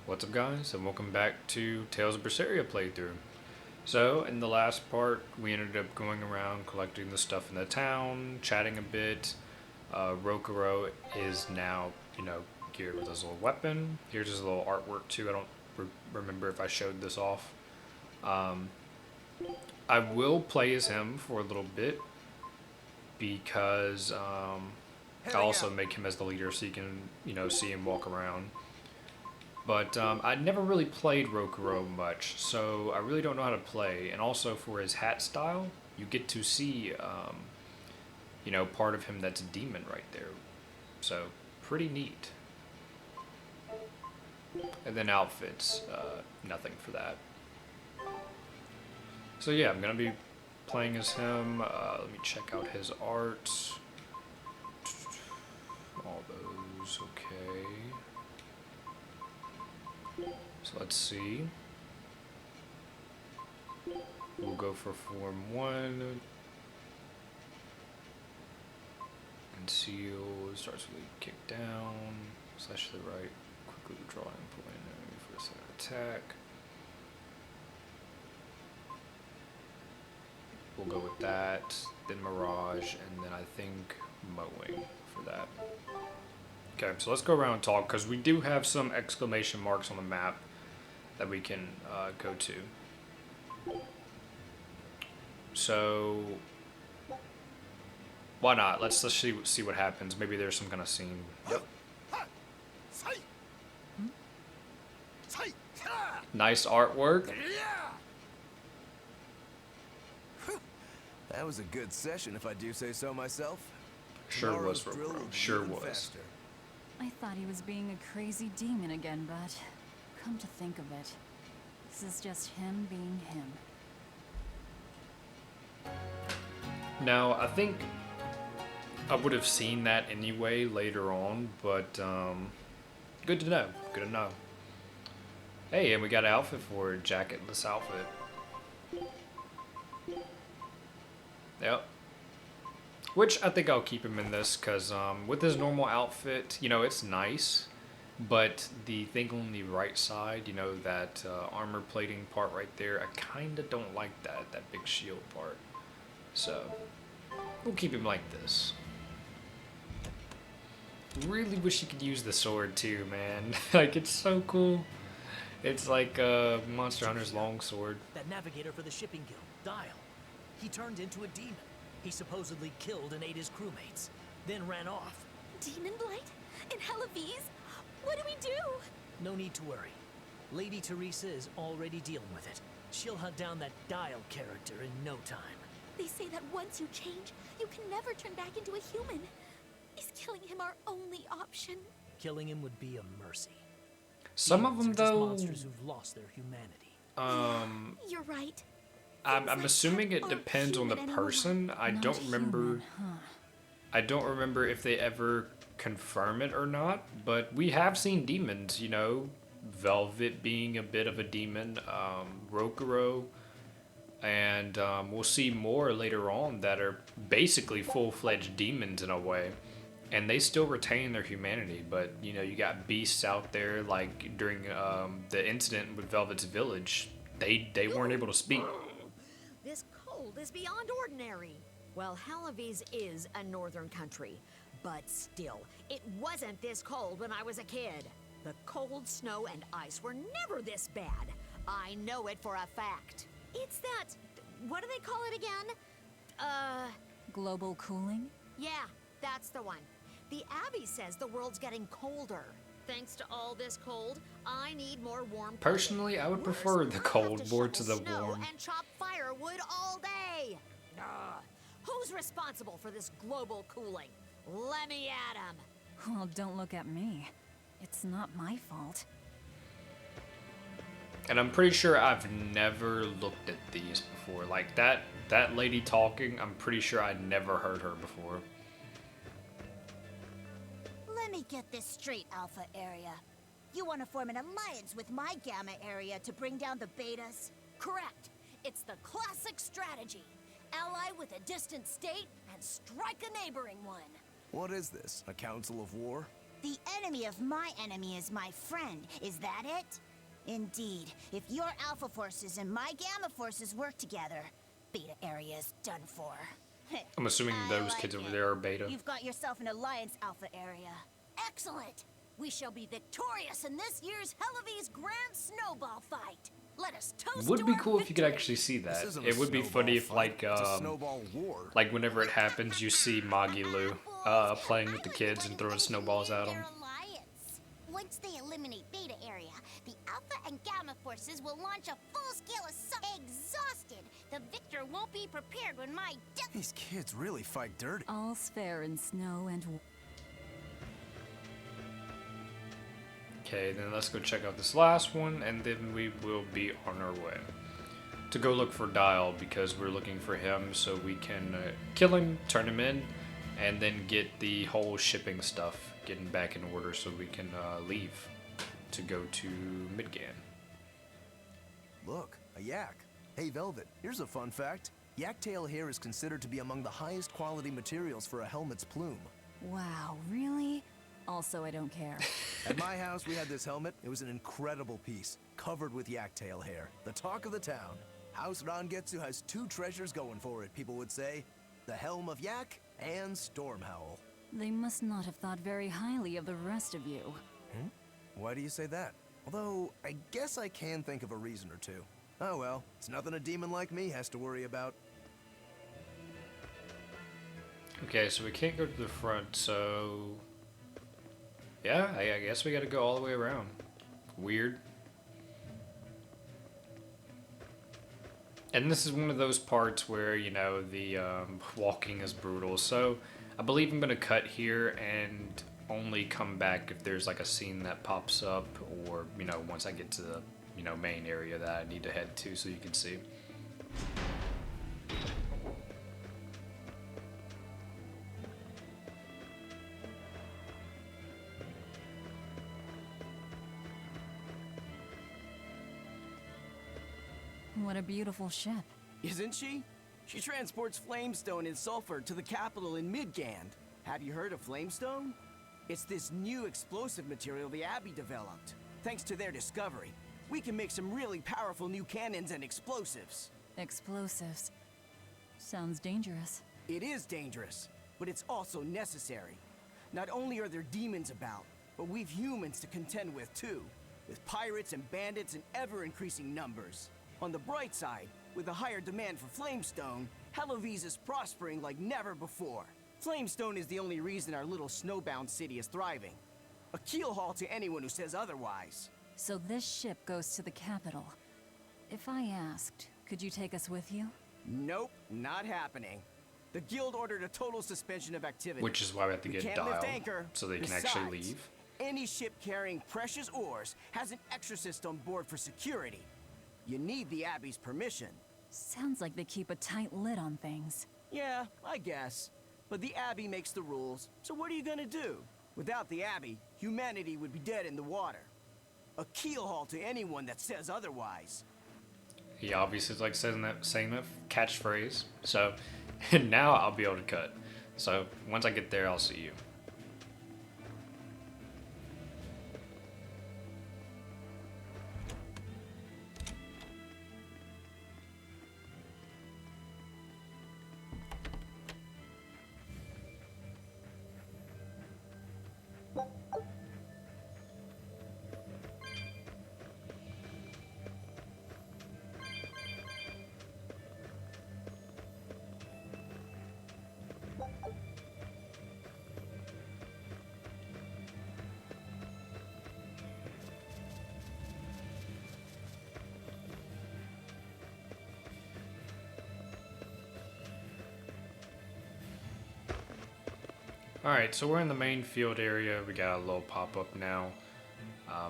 What's up guys, and welcome back to Tales of Berseria playthrough. So, in the last part, we ended up going around collecting the stuff in the town, chatting a bit. Rokuro is now, geared with his little weapon. Here's his little artwork too. I don't remember if I showed this off. Um, I will play as him for a little bit because I also make him as the leader so you can, see him walk around. But I never really played Rokuro much, so I really don't know how to play. And also for his hat style, you get to see, part of him that's a demon right there. So, pretty neat. And then outfits, nothing for that. So yeah, I'm going to be playing as him. Let me check out his art. All those, okay. So let's see. We'll go for Form 1. Conceal starts with a kick down. Slash to the right. Quickly withdraw and pull in enemy for a second attack. We'll go with that. Then Mirage, and then I think Mowing for that. Okay, so let's go around and talk, because we do have some exclamation marks on the map that we can go to. So, why not? Let's see what happens. Maybe there's some kind of scene. Yep. Nice artwork. That was a good session, if I do say so myself. Sure was, Rokuro. Sure was. Faster. I thought he was being a crazy demon again, but come to think of it, this is just him being him. Now, I think I would have seen that anyway later on, but good to know. Good to know. Hey, and we got an outfit for a jacketless outfit. Yep. Which I think I'll keep him in this, because with his normal outfit, it's nice. But the thing on the right side, that armor plating part right there, I kind of don't like that big shield part. So, we'll keep him like this. Really wish you could use the sword too, man. Like, it's so cool. It's like Monster Hunter's longsword. That navigator for the shipping guild, Dial. He turned into a demon. He supposedly killed and ate his crewmates, then ran off. Demon Blight? In Halaviz? What do we do? No need to worry. Lady Teresa is already dealing with it. She'll hunt down that Dial character in no time. They say that once you change, you can never turn back into a human. Is killing him our only option? Killing him would be a mercy. Some of them, Demons are just though, monsters who've lost their humanity. You're right. I'm assuming it depends on the person. I don't remember. I don't remember if they ever confirm it or not. But we have seen demons. Velvet being a bit of a demon. Rokuro, and we'll see more later on that are basically full-fledged demons in a way, and they still retain their humanity. But you got beasts out there, like during the incident with Velvet's village. They weren't able to speak. This cold is beyond ordinary. Well, Halaviz is a northern country, but still, it wasn't this cold when I was a kid. The cold, snow, and ice were never this bad. I know it for a fact. It's that... what do they call it again? Global cooling? Yeah, that's the one. The Abbey says the world's getting colder. Thanks to all this cold, I need more warm. Personally, I would prefer the cold more to the warm. And chop firewood all day. Who's responsible for this global cooling? Let me at him. Well, don't look at me. It's not my fault. And I'm pretty sure I've never looked at these before. Like that lady talking, I'm pretty sure I'd never heard her before. Let me get this straight, Alpha Area. You want to form an alliance with my Gamma Area to bring down the Betas? Correct. It's the classic strategy. Ally with a distant state and strike a neighboring one. What is this? A council of war? The enemy of my enemy is my friend. Is that it? Indeed. If your Alpha forces and my Gamma forces work together, Beta area is done for. I'm assuming I those like kids over it. there are beta. You've got yourself an Alliance Alpha area. Excellent! We shall be victorious in this year's Hellavy's Grand Snowball Fight. Let us toast Would to be our cool if you could victory. actually see that. This isn't a It would be snowball funny if fight, it's a snowball war. like whenever it happens, you see Magilu playing with the kids and throwing snowballs at them. Once they eliminate Beta area, the Alpha and Gamma forces will launch a full-scale assault. Exhausted, the victor won't be prepared when my death. These kids really fight dirty. All's fair in snow and Okay, then let's go check out this last one, and then we will be on our way to go look for Dial, because we're looking for him so we can kill him, turn him in, and then get the whole shipping stuff getting back in order so we can leave to go to Midgan. Look, a yak. Hey, Velvet, here's a fun fact. Yak tail hair is considered to be among the highest quality materials for a helmet's plume. wow, really? Also, I don't care. At my house, we had this helmet. It was an incredible piece, covered with yak tail hair. The talk of the town. House Rangetsu has two treasures going for it, people would say. The Helm of Yak and Stormhowl. They must not have thought very highly of the rest of you. Why do you say that? Although, I guess I can think of a reason or two. Oh well, it's nothing a demon like me has to worry about. Okay, so we can't go to the front, so yeah, I guess we gotta go all the way around. Weird. And this is one of those parts where, you know, the walking is brutal. So I believe I'm going to cut here and only come back if there's like a scene that pops up, or, you know, once I get to the, you know, main area that I need to head to so you can see. What a beautiful ship. Isn't she? She transports flamestone and sulfur to the capital in Midgand. Have you heard of flamestone? It's this new explosive material the Abbey developed. Thanks to their discovery, we can make some really powerful new cannons and explosives. Explosives. Sounds dangerous. It is dangerous, but it's also necessary. Not only are there demons about, but we've humans to contend with too, with pirates and bandits in ever-increasing numbers. On the bright side, with a higher demand for flamestone, Hellavy's is prospering like never before. Flamestone is the only reason our little snowbound city is thriving. A keelhaul to anyone who says otherwise. So this ship goes to the capital. If I asked, could you take us with you? Nope, not happening. The guild ordered a total suspension of activity. Which is why we have to get Can't Dial lift anchor. so they can Besides, actually leave. Any ship carrying precious ores has an exorcist on board for security. You need the Abbey's permission. Sounds like they keep a tight lid on things. Yeah, I guess. But the Abbey makes the rules, so what are you gonna do? Without the Abbey, humanity would be dead in the water. A keelhaul to anyone that says otherwise. He obviously is like saying that catchphrase. So now I'll be able to cut. So once I get there, I'll see you. Alright, so we're in the main field area. We got a little pop-up now.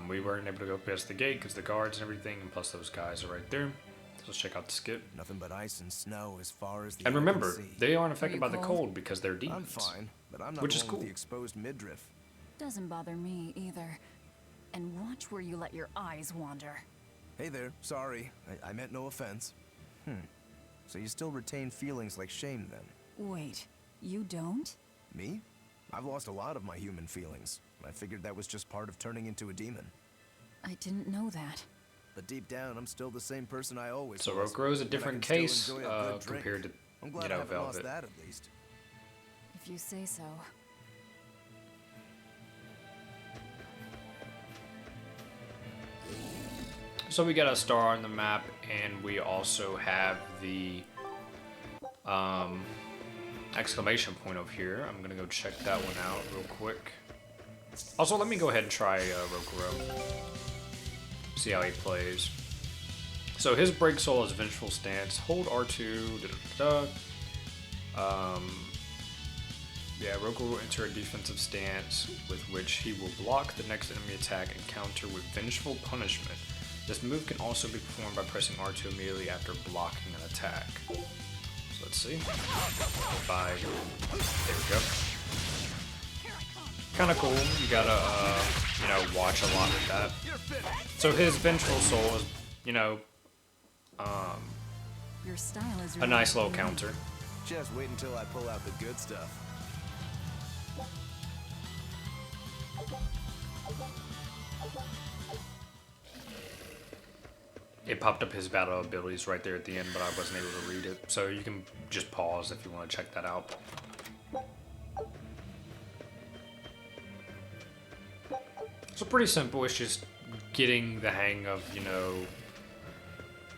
We weren't able to go past the gate because the guards and everything, and plus those guys are right there. So let's check out the skip. Nothing but ice and snow as far as the And eye can remember, see. they aren't affected you by the cold? cold because they're I'm demons. fine, but I'm not Which the is one cool. with the exposed midriff. Doesn't bother me either. And watch where you let your eyes wander. Hey there, sorry. I meant no offense. So you still retain feelings like shame then? Wait, you don't? Me? I've lost a lot of my human feelings. I figured that was just part of turning into a demon. I didn't know that. But deep down, I'm still the same person I always So was. Rokuro's a and I different can case still enjoy a good drink. compared to, I'm glad you know, I haven't lost Velvet. that at least. If you say so. So we got a star on the map, and we also have the exclamation point over here. I'm gonna go check that one out real quick. Also, let me go ahead and try Rokuro. See how he plays. So his break soul is Vengeful Stance. Hold R2. Yeah, Rokuro will enter a defensive stance with which he will block the next enemy attack and counter with Vengeful Punishment. This move can also be performed by pressing R2 immediately after blocking an attack. So let's see. There we go. Kind of cool. You gotta, you know, watch a lot with that. So his Vengeful Soul is, you know, Your style is a really nice little cool. counter. Just wait until I pull out the good stuff. It popped up his battle abilities right there at the end, but I wasn't able to read it. So you can just pause if you want to check that out. So pretty simple. It's just getting the hang of, you know,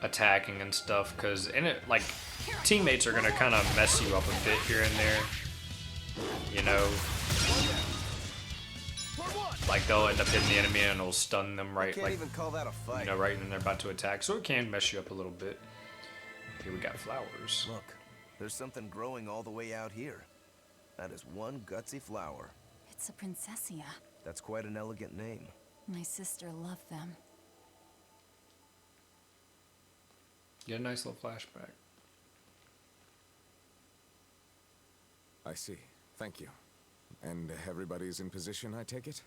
attacking and stuff. Because in it, like, teammates are gonna kind of mess you up a bit here and there. You know, like they'll end up hitting the enemy and it'll stun them right, Can't like, even call that a fight. you know, right when they're about to attack. So it can mess you up a little bit. Here we got flowers. Look, there's something growing all the way out here. That is one gutsy flower. It's a Princessia. That's quite an elegant name. My sister loved them. Get a nice little flashback. I see. Thank you. And everybody's in position, I take it?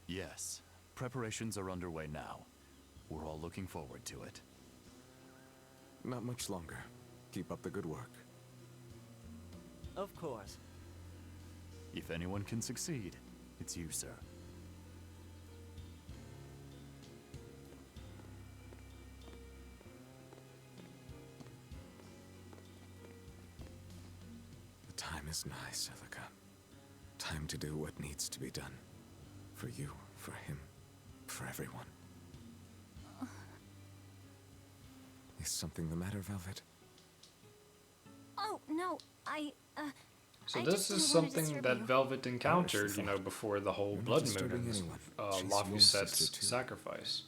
Yes. Preparations are underway now. We're all looking forward to it. Not much longer. Keep up the good work. Of course. If anyone can succeed, it's you, sir. The time is nigh, Celica. Time to do what needs to be done. For you, for him, for everyone. Is something the matter, Velvet? Oh, no, So I this just is didn't wanna something disturb that you. Velvet encountered, you know, before the whole You're not blood moon disturbing and anyone. She's your Lafuset's sister, too. sacrifice.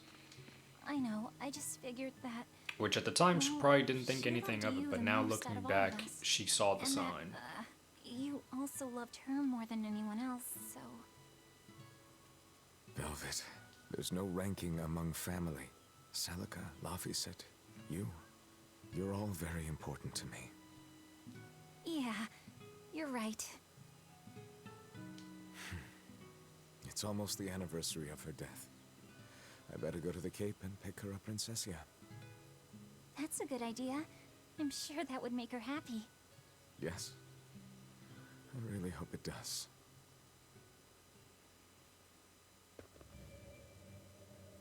I know. I just figured that. Which at the time she Well, probably didn't think she anything loved of you it, but the now most looking out of all back, of us. she saw the And sign. That, you also loved her more than anyone else, so. Velvet, there's no ranking among family. Celica, Lafuset, you. You're all very important to me. Yeah, you're right. It's almost the anniversary of her death. I better go to the Cape and pick her up Princessia. That's a good idea. I'm sure that would make her happy. Yes. I really hope it does.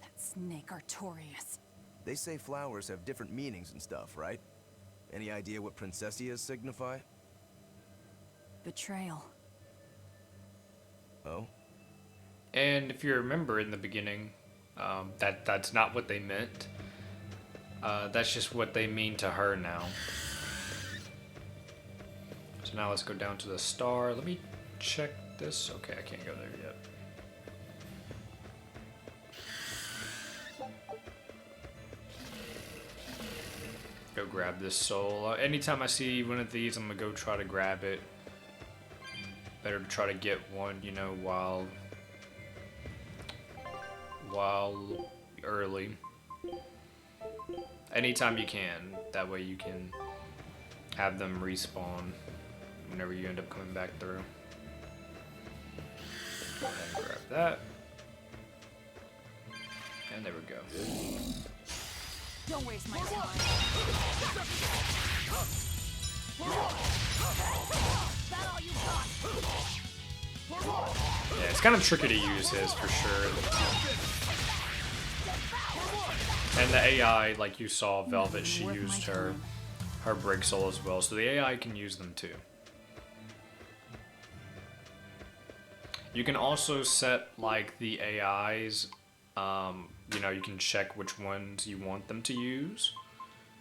That snake Artorias. They say flowers have different meanings and stuff, right? Any idea what Princessias signify? Betrayal. Oh? And if you remember in the beginning, that's not what they meant. That's just what they mean to her now. So now let's go down to the star. Let me check this. Okay, I can't go there yet. Go grab this soul. Anytime I see one of these, I'm gonna go try to grab it. Better to try to get one, you know, while early. Anytime you can. That way you can have them respawn whenever you end up coming back through. And grab that. And there we go. Don't waste my time. That all you got? Yeah, it's kind of tricky to use his for sure. And the AI, like you saw, Velvet, she used her break soul as well, so the AI can use them too. You can also set like the AIs, you know, you can check which ones you want them to use.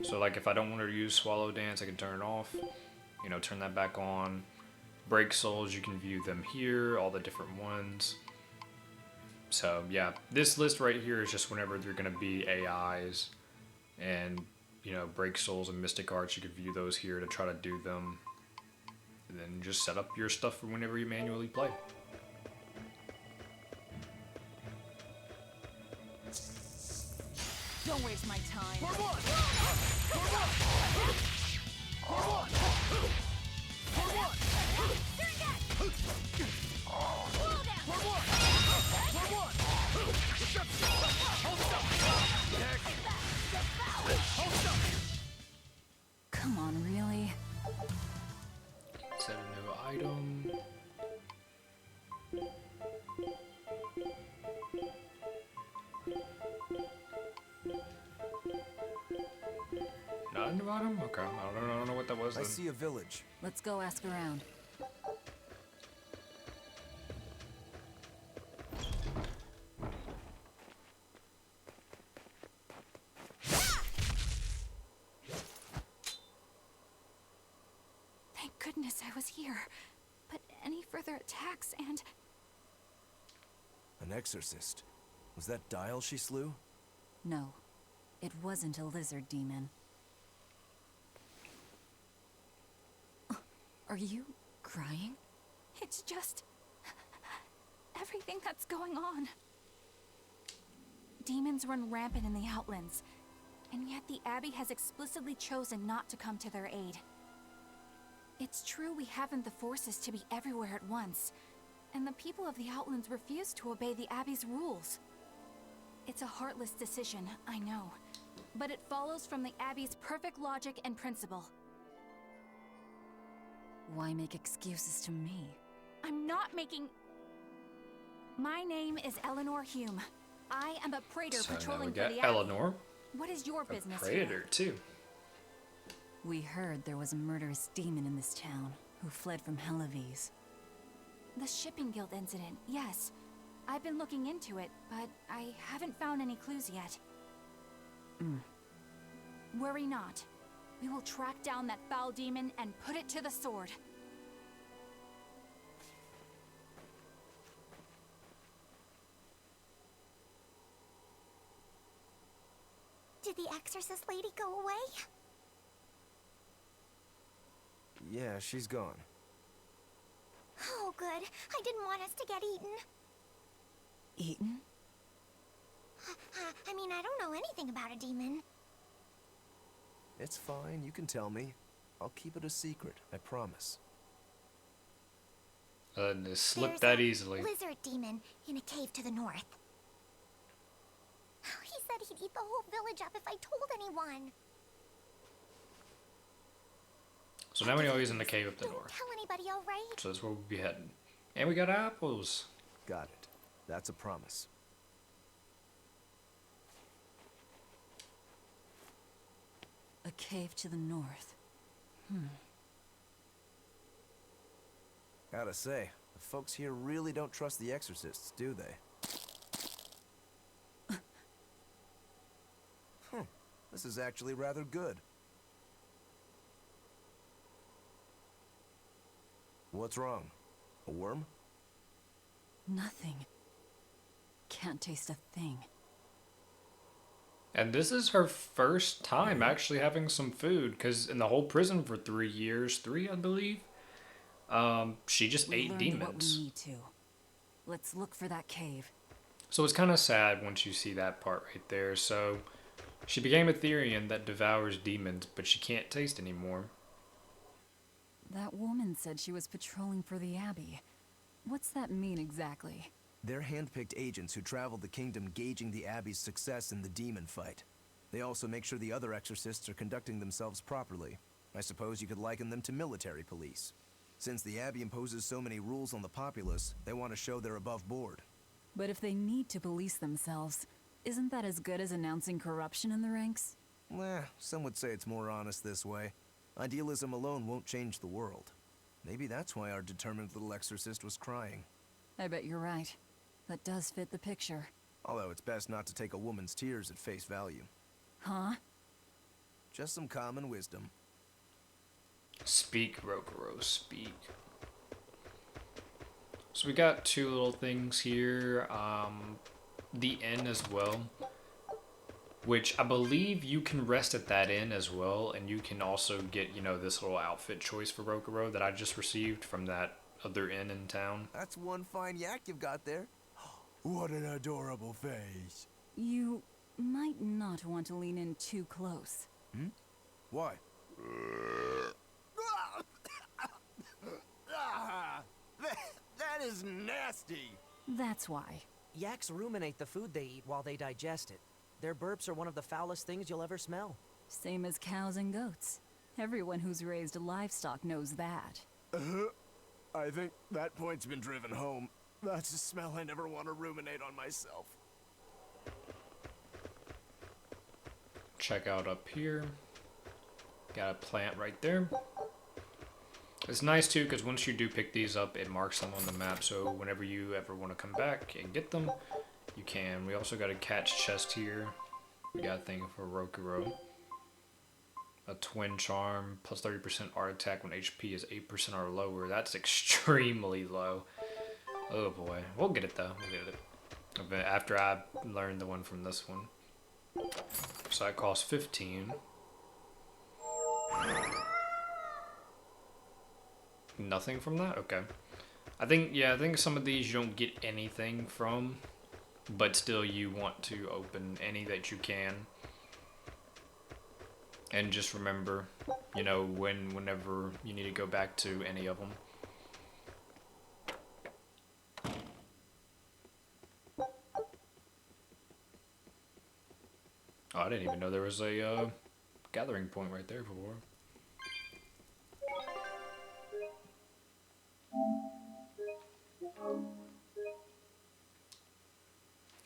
So like if I don't want her to use Swallow Dance, I can turn it off, you know, turn that back on. Break souls, you can view them here, all the different ones. So yeah, this list right here is just whenever they're gonna be AIs, and you know, break souls and mystic arts, you can view those here to try to do them. And then just set up your stuff for whenever you manually play. Don't waste my time. Come on, really? Set a new item. Not a new item? Okay, I don't know what that was I then. see a village. Let's go ask around. Thank goodness I was here. But any further attacks and... An exorcist. Was that Dial she slew? No, it wasn't a lizard demon. Are you crying? It's just... everything that's going on. Demons run rampant in the Outlands, and yet the Abbey has explicitly chosen not to come to their aid. It's true we haven't the forces to be everywhere at once, and the people of the Outlands refuse to obey the Abbey's rules. It's a heartless decision, I know, but it follows from the Abbey's perfect logic and principle. Why make excuses to me? I'm not making... My name is Eleanor Hume. I am a praetor So now patrolling we for got the Abbey. Eleanor, What is your a business praetor here? too. We heard there was a murderous demon in this town who fled from Helavis. The shipping guild incident, yes. I've been looking into it, but I haven't found any clues yet. Worry not. We will track down that foul demon and put it to the sword. Did the exorcist lady go away? Yeah, she's gone. Oh, good. I didn't want us to get eaten. Eaten? I mean, I don't know anything about a demon. It's fine, you can tell me. I'll keep it a secret, I promise. Just slip There's that a easily. lizard demon in a cave to the north. He said he'd eat the whole village up if I told anyone. So now we know he's in the cave up the Don't north. tell anybody, all right? So that's where we'll be heading. And we got apples. Got it. That's a promise. A cave to the north. Gotta say, the folks here really don't trust the exorcists, do they? This is actually rather good. What's wrong? A worm? Nothing. Can't taste a thing. And this is her first time actually having some food, because in the whole prison for 3 years, 3 I believe, she just We ate learned demons. what we need to. Let's look for that cave. So it's kind of sad once you see that part right there. So she became a Therian that devours demons, but she can't taste anymore. That woman said she was patrolling for the Abbey. What's that mean exactly? They're hand-picked agents who travel the kingdom gauging the Abbey's success in the demon fight. They also make sure the other exorcists are conducting themselves properly. I suppose you could liken them to military police. Since the Abbey imposes so many rules on the populace, they want to show they're above board. But if they need to police themselves, isn't that as good as announcing corruption in the ranks? Some would say it's more honest this way. Idealism alone won't change the world. Maybe that's why our determined little exorcist was crying. I bet you're right. That does fit the picture. Although it's best not to take a woman's tears at face value. Huh? Just some common wisdom. Speak, Rokuro, speak. So we got two little things here. The inn as well, which I believe you can rest at that inn as well, and you can also get, you know, this little outfit choice for Rokuro that I just received from that other inn in town. That's one fine yak you've got there. What an adorable face. You might not want to lean in too close. Why? That is nasty. That's why. Yaks ruminate the food they eat while they digest it. Their burps are one of the foulest things you'll ever smell. Same as cows and goats. Everyone who's raised livestock knows that. I think that point's been driven home. That's a smell I never want to ruminate on myself. Check out up here. Got a plant right there. It's nice too, because once you do pick these up, it marks them on the map, so whenever you ever want to come back and get them, you can. We also got a catch chest here. We got a thing for Rokuro. A twin charm, plus 30% art attack when HP is 8% or lower. That's extremely low. Oh boy. We'll get it though. We'll get it. But after I learned the one from this one. So that costs 15. Nothing from that? Okay. I think some of these you don't get anything from, but still you want to open any that you can. And just remember, you know, whenever you need to go back to any of them. Oh, I didn't even know there was a gathering point right there before.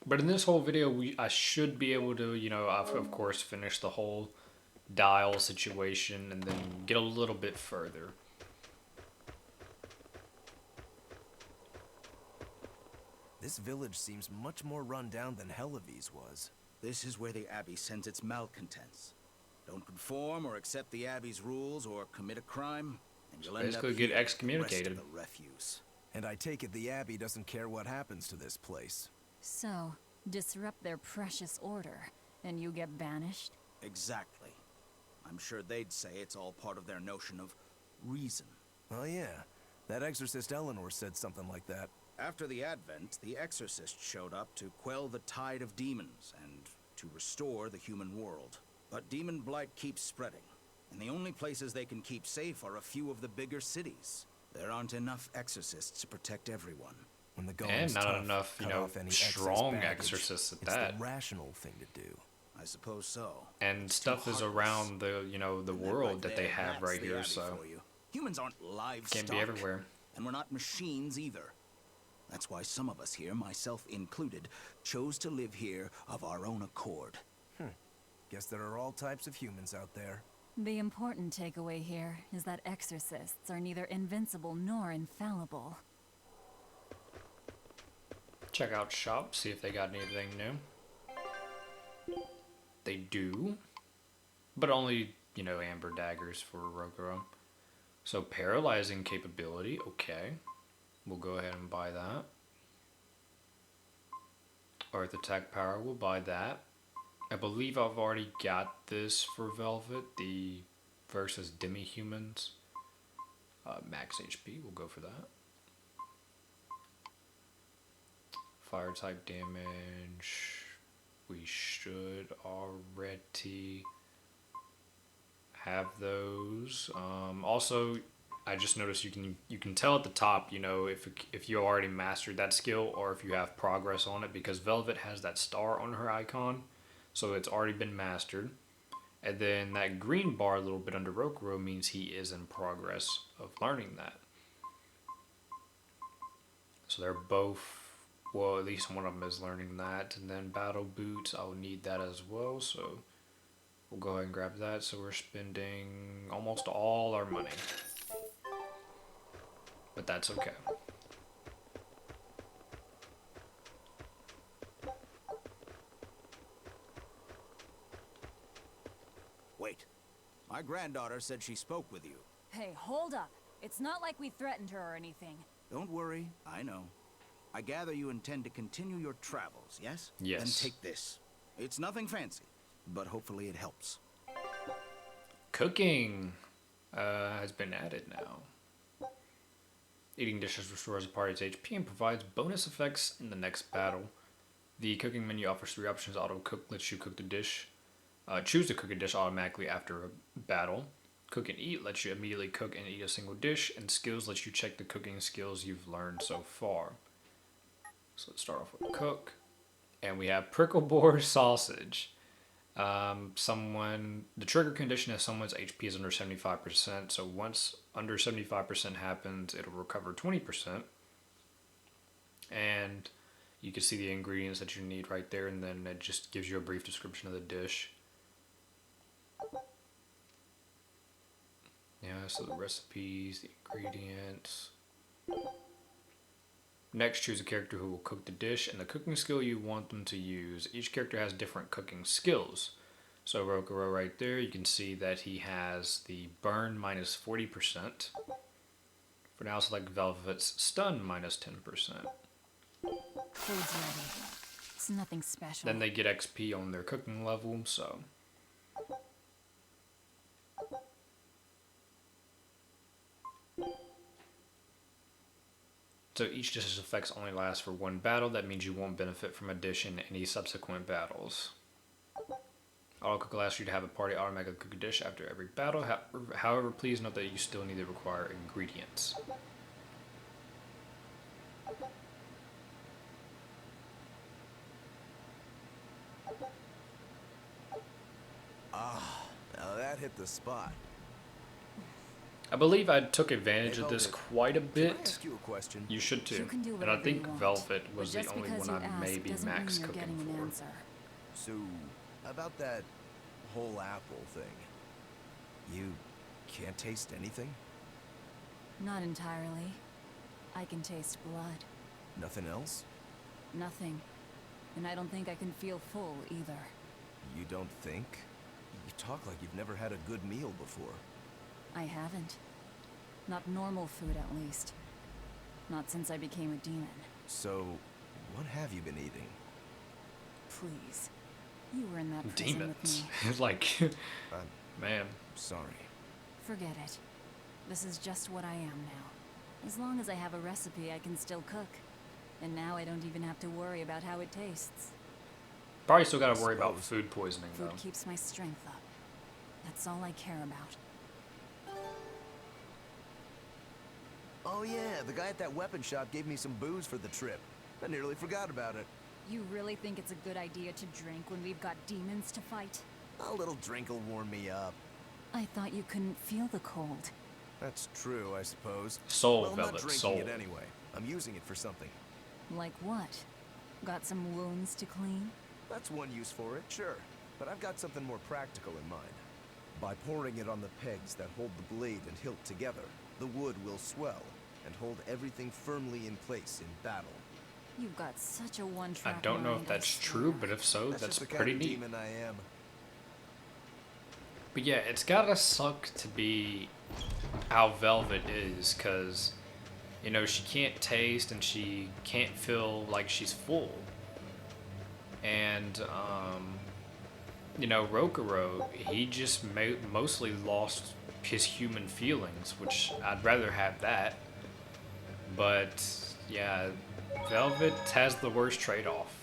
But in this whole video, I should be able to, you know, of course, finish the whole dial situation and then get a little bit further. This village seems much more run down than Helavi's was. This is where the Abbey sends its malcontents. Don't conform or accept the Abbey's rules or commit a crime, and you'll end up basically get excommunicated. rest of the refuse. And I take it the Abbey doesn't care what happens to this place. So, disrupt their precious order, and you get banished? Exactly. I'm sure they'd say it's all part of their notion of reason. Oh yeah, that exorcist Eleanor said something like that. After the Advent, the Exorcist showed up to quell the tide of demons and to restore the human world. But demon blight keeps spreading, and the only places they can keep safe are a few of the bigger cities. There aren't enough exorcists to protect everyone. When the And not tough, enough, you cut know, off any strong excess baggage. exorcists at It's that. the rational thing to do. I suppose so. And It's stuff too is heartless. around the, you know, the And world that they there, have that's right the here, Abbey so for you. Humans aren't livestock. can't be everywhere. And we're not machines either. That's why some of us here, myself included, chose to live here of our own accord. Guess there are all types of humans out there. The important takeaway here is that exorcists are neither invincible nor infallible. Check out shop, see if they got anything new. They do, but only, you know, amber daggers for Rokuro. So paralyzing capability, okay. We'll go ahead and buy that. Earth attack power, we'll buy that. I believe I've already got this for Velvet, the versus demi-humans. Max HP, we'll go for that. Fire type damage, we should already have those. Also, I just noticed you can tell at the top, you know, if you already mastered that skill or if you have progress on it, because Velvet has that star on her icon, so it's already been mastered. And then that green bar a little bit under Rokuro means he is in progress of learning that. So they're both, well, at least one of them is learning that. And then battle boots, I'll need that as well. So we'll go ahead and grab that. So we're spending almost all our money. But that's okay. Wait. My granddaughter said she spoke with you. Hey, hold up. It's not like we threatened her or anything. Don't worry, I know. I gather you intend to continue your travels, yes? Yes. Then take this. It's nothing fancy, but hopefully it helps. Cooking has been added now. Eating dishes restores a party's HP and provides bonus effects in the next battle. The cooking menu offers 3 options. Auto cook lets you cook the dish. Choose to cook a dish automatically after a battle. Cook and eat lets you immediately cook and eat a single dish. And skills lets you check the cooking skills you've learned so far. So let's start off with cook. And we have prickle boar sausage. The trigger condition is someone's HP is under 75%. So once under 75% happens, it'll recover 20%. And you can see the ingredients that you need right there, and then it just gives you a brief description of the dish. Yeah, so the recipes, the ingredients. Next, choose a character who will cook the dish and the cooking skill you want them to use. Each character has different cooking skills. So Rokuro right there, you can see that he has the burn minus 40%. For now, select Velvet's stun minus 10%. Food's ready. It's nothing special. Then they get XP on their cooking level, so. So each dish's effects only last for 1 battle. That means you won't benefit from a dish in any subsequent battles. Auto cook allows you to have a party automatically cook a dish after every battle. However, please note that you still need to require ingredients. Ah, now that hit the spot. I believe I took advantage of this Velvet, quite a Can I bit. ask you a question? You should too. You can do And I whatever think you want, Velvet but was the just only because one you I ask maybe doesn't max mean you're cooking getting an for. answer. So, about that whole apple thing. You can't taste anything? Not entirely. I can taste blood. Nothing else? Nothing. And I don't think I can feel full either. You don't think? You talk like you've never had a good meal before. I haven't. Not normal food, at least. Not since I became a demon. So, what have you been eating? Please. You were in that prison Demons. with me. Like, man. Sorry. Forget it. This is just what I am now. As long as I have a recipe, I can still cook. And now I don't even have to worry about how it tastes. Probably still gotta worry about food poisoning Food though. keeps my strength up. That's all I care about. Oh yeah, the guy at that weapon shop gave me some booze for the trip. I nearly forgot about it. You really think it's a good idea to drink when we've got demons to fight? A little drink will warm me up. I thought you couldn't feel the cold. That's true, I suppose. Soul, well, I'm not Velvet, drinking soul. it anyway. I'm using it for something. Like what? Got some wounds to clean? That's one use for it, sure. But I've got something more practical in mind. By pouring it on the pegs that hold the blade and hilt together, the wood will swell and hold everything firmly in place in battle. You've got such a I one-track don't know mind, if I that's swear. true, but if so, that's just the pretty kind of neat. demon I am. But yeah, it's gotta suck to be how Velvet is, cause you know she can't taste and she can't feel like she's full. And you know, Rokuro, he just mostly lost his human feelings, which I'd rather have that. But yeah, Velvet has the worst trade-off.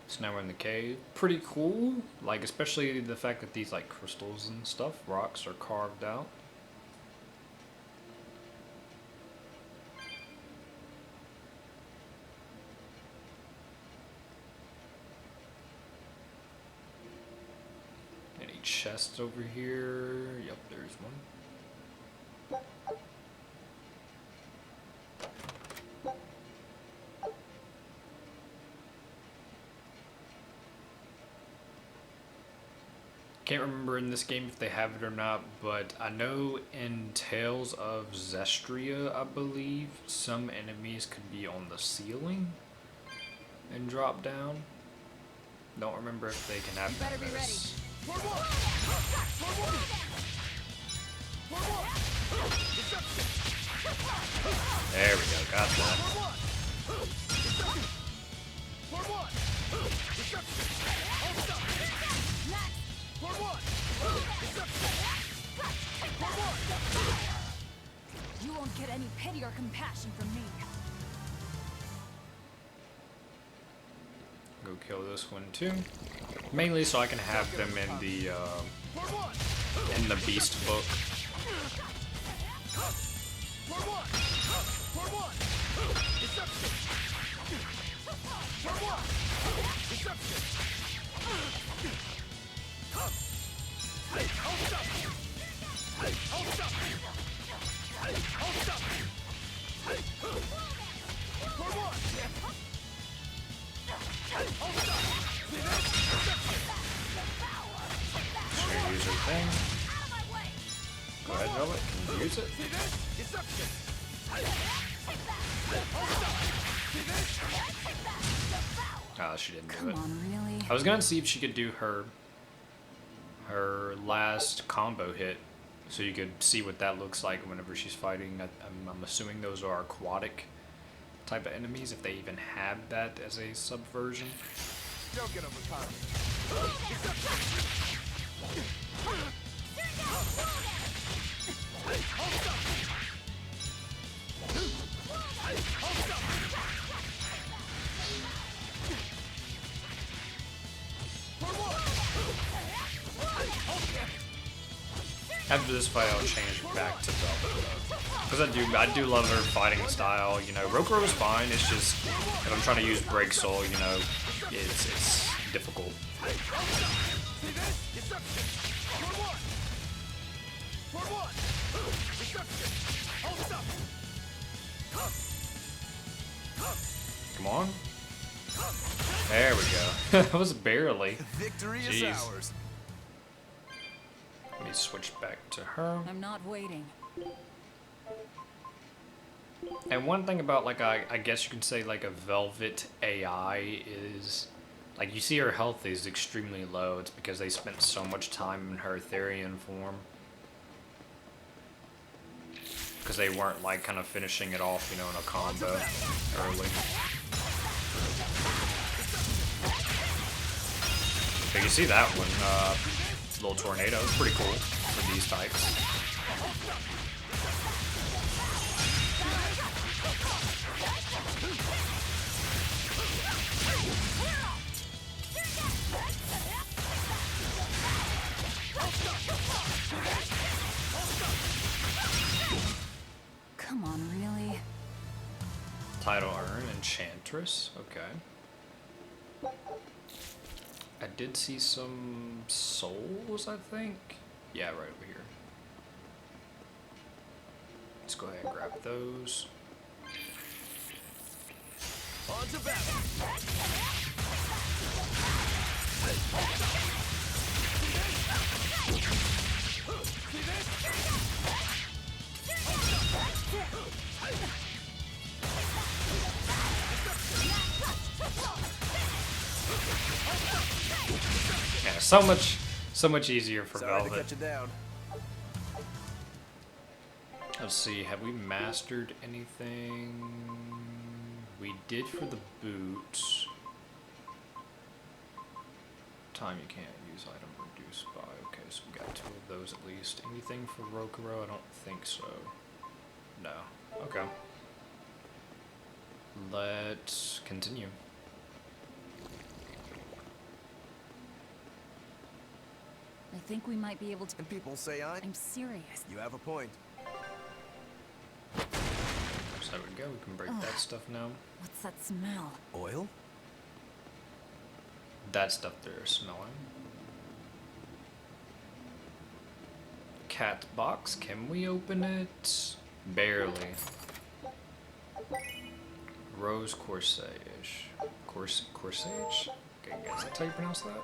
So now we're in the cave. Pretty cool. Like, especially the fact that these, like, crystals and stuff, rocks, are carved out. chest over here. Yep, there's one. Can't remember in this game if they have it or not, but I know in Tales of Zestria, I believe, some enemies could be on the ceiling and drop down. Don't remember if they can have Better be ready. this. There we go, got that. You won't get any pity or compassion from me. Go kill this one too. Mainly so I can have them in the beast book. Just gonna use her thing. Go ahead, Velvet. Can you use it? Oh, she didn't do Come it. on, really? I was gonna see if she could do her last combo hit, so you could see what that looks like whenever she's fighting. I'm assuming those are aquatic type of enemies, if they even have that as a subversion. Don't get overcome. After this fight, I'll change it back to Velvet, because I do love her fighting style. You know, Rokuro is fine. It's just if I'm trying to use Break Soul, you know, it's difficult. Come on. There we go. That was barely. Victory Jeez. is ours. Let me switch back to her. I'm not waiting. And one thing about, like, I guess you can say, like, a Velvet AI is, like, you see her health is extremely low. It's because they spent so much time in her Therian form. Because they weren't, like, kind of finishing it off, you know, in a combo early. So you see that one, little tornado. It's pretty cool for these types. Come on, really? Title Urn, Enchantress. Okay. I did see some souls, I think. Yeah, right over here. Let's go ahead and grab those. On to battle. Yeah, so much easier for Sorry to Velvet. cut you down. Let's see, have we mastered anything? We did for the boots. Time you can't use item reduced by. Okay, so we got 2 of those at least. Anything for Rokuro? I don't think so. No. Okay. Let's continue. I think we might be able to. And people say I'm serious. You have a point. So there we go, we can break that stuff now. What's that smell? Oil? That stuff they're smelling. cat box. Can we open it? Barely. Rose corsage. Corsage? Okay, guys, that's how you pronounce that?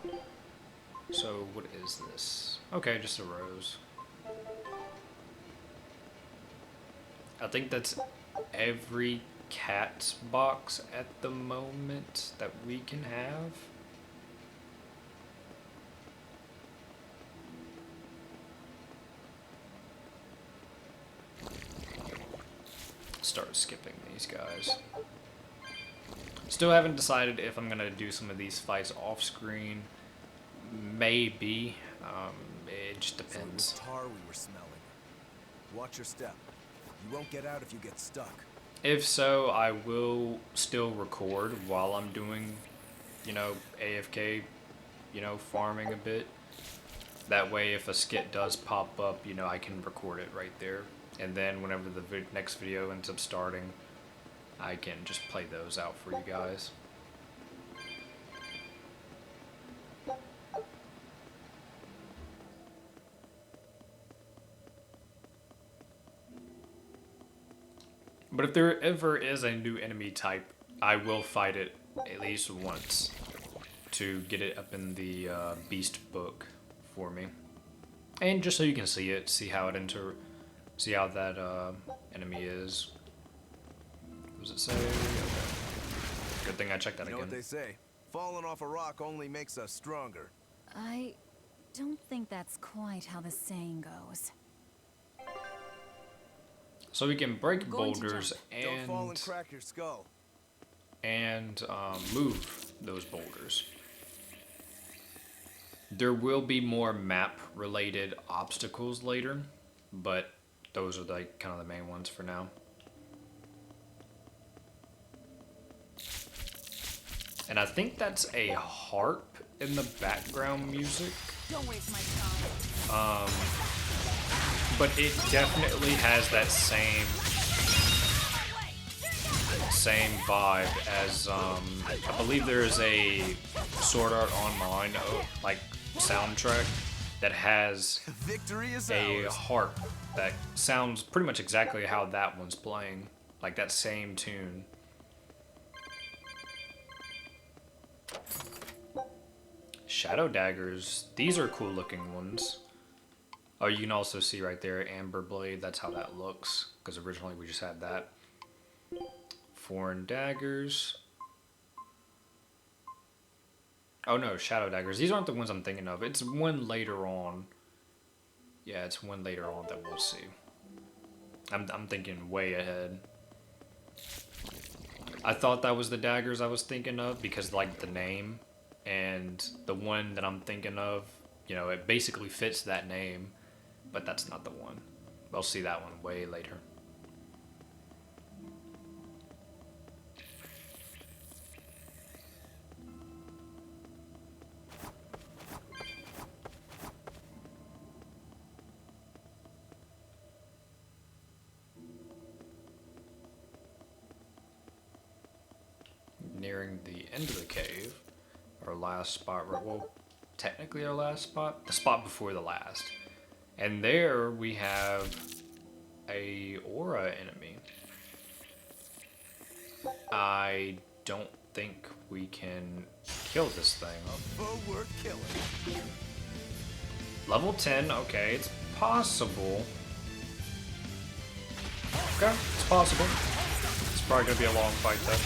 So, what is this? Okay, just a rose. I think that's every cat box at the moment that we can have. Start skipping these guys. Still haven't decided if I'm gonna do some of these fights off screen. Maybe. It just depends. So it was tar we were smelling. Watch your step. You won't get out if you get stuck. If so, I will still record while I'm doing, you know, AFK, you know, farming a bit. That way, if a skit does pop up, you know, I can record it right there. And then whenever the next video ends up starting, I can just play those out for you guys. But if there ever is a new enemy type, I will fight it at least once to get it up in the beast book for me. And just so you can see it, see how that enemy is. What does it say? Okay. Good thing I checked that You know again. what they say? Falling off a rock only makes us stronger. I don't think that's quite how the saying goes. So we can break Going to boulders Don't fall and crack your skull. and move those boulders. There will be more map-related obstacles later, but those are like kind of the main ones for now. And I think that's a harp in the background music. Don't waste my time. But it definitely has that same vibe as I believe there is a Sword Art Online like soundtrack that has Victory is a ours. harp that sounds pretty much exactly how that one's playing, like that same tune. Shadow daggers, these are cool looking ones. Oh, you can also see right there, Amber Blade, that's how that looks, because originally we just had that. Foreign daggers. Oh no, Shadow daggers. These aren't the ones I'm thinking of. It's one later on. Yeah, it's one later on that we'll see. I'm thinking way ahead. I thought that was the daggers I was thinking of because like the name, and the one that I'm thinking of, you know, it basically fits that name. But that's not the one. We'll see that one way later. Nearing the end of the cave. Our last spot, well, technically our last spot. The spot before the last. And there we have a aura enemy. I don't think we can kill this thing. A foe worth killing. Level 10, okay, it's possible. Okay, it's possible. It's probably gonna be a long fight though.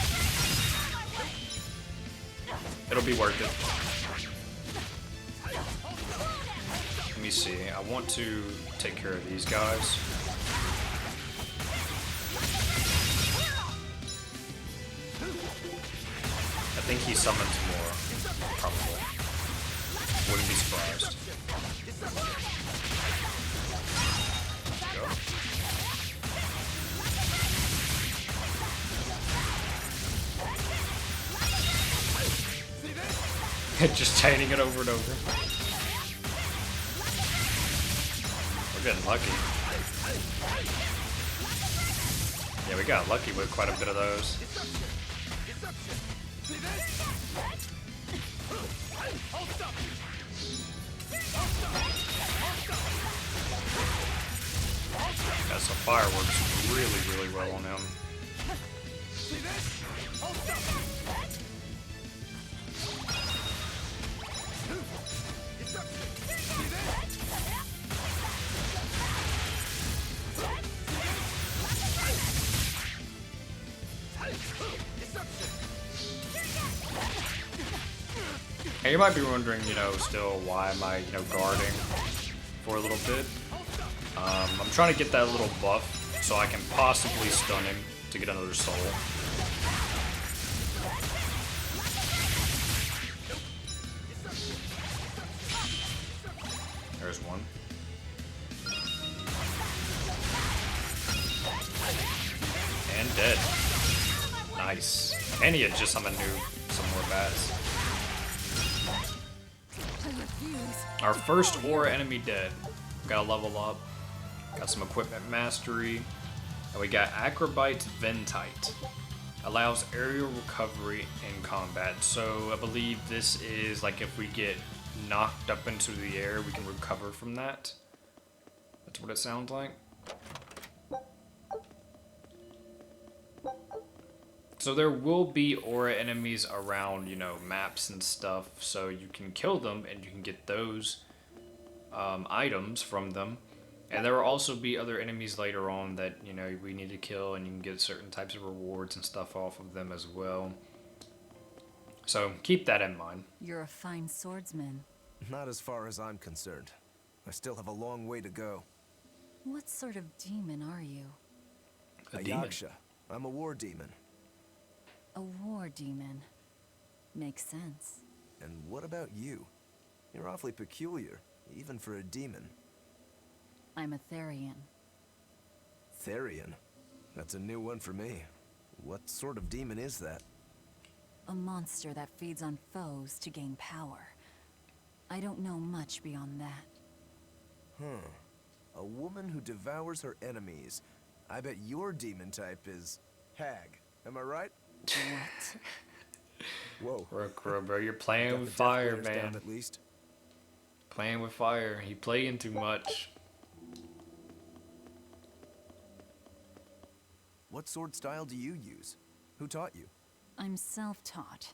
It'll be worth it. Let me see. I want to take care of these guys. I think he summoned more, probably. Wouldn't be surprised. Go. Just chaining it over and over. We're getting lucky. Yeah, we got lucky with quite a bit of those. so fire works really, really well on him. And you might be wondering, still why am I, guarding for a little bit. I'm trying to get that little buff so I can possibly stun him to get another soul. There's one. And dead. Nice. And he had just summoned some more bats. Our first aura enemy dead. Got a level up. Got some equipment mastery. And we got Acrobite Ventite. Allows aerial recovery in combat. So I believe this is like if we get knocked up into the air, we can recover from that. That's what it sounds like. So there will be aura enemies around, maps and stuff, so you can kill them and you can get those items from them. And there will also be other enemies later on that, we need to kill, and you can get certain types of rewards and stuff off of them as well. So keep that in mind. You're a fine swordsman. Not as far as I'm concerned. I still have a long way to go. What sort of demon are you? A Yaksha. I'm a war demon. A war demon. Makes sense. And what about you? You're awfully peculiar, even for a demon. I'm a Therian. Therian? That's a new one for me. What sort of demon is that? A monster that feeds on foes to gain power. I don't know much beyond that. Huh. A woman who devours her enemies. I bet your demon type is hag. Am I right? What? Whoa. Bro, you're playing with fire, man. Down at least. Playing with fire. He playing too much. What sword style do you use? Who taught you? I'm self-taught.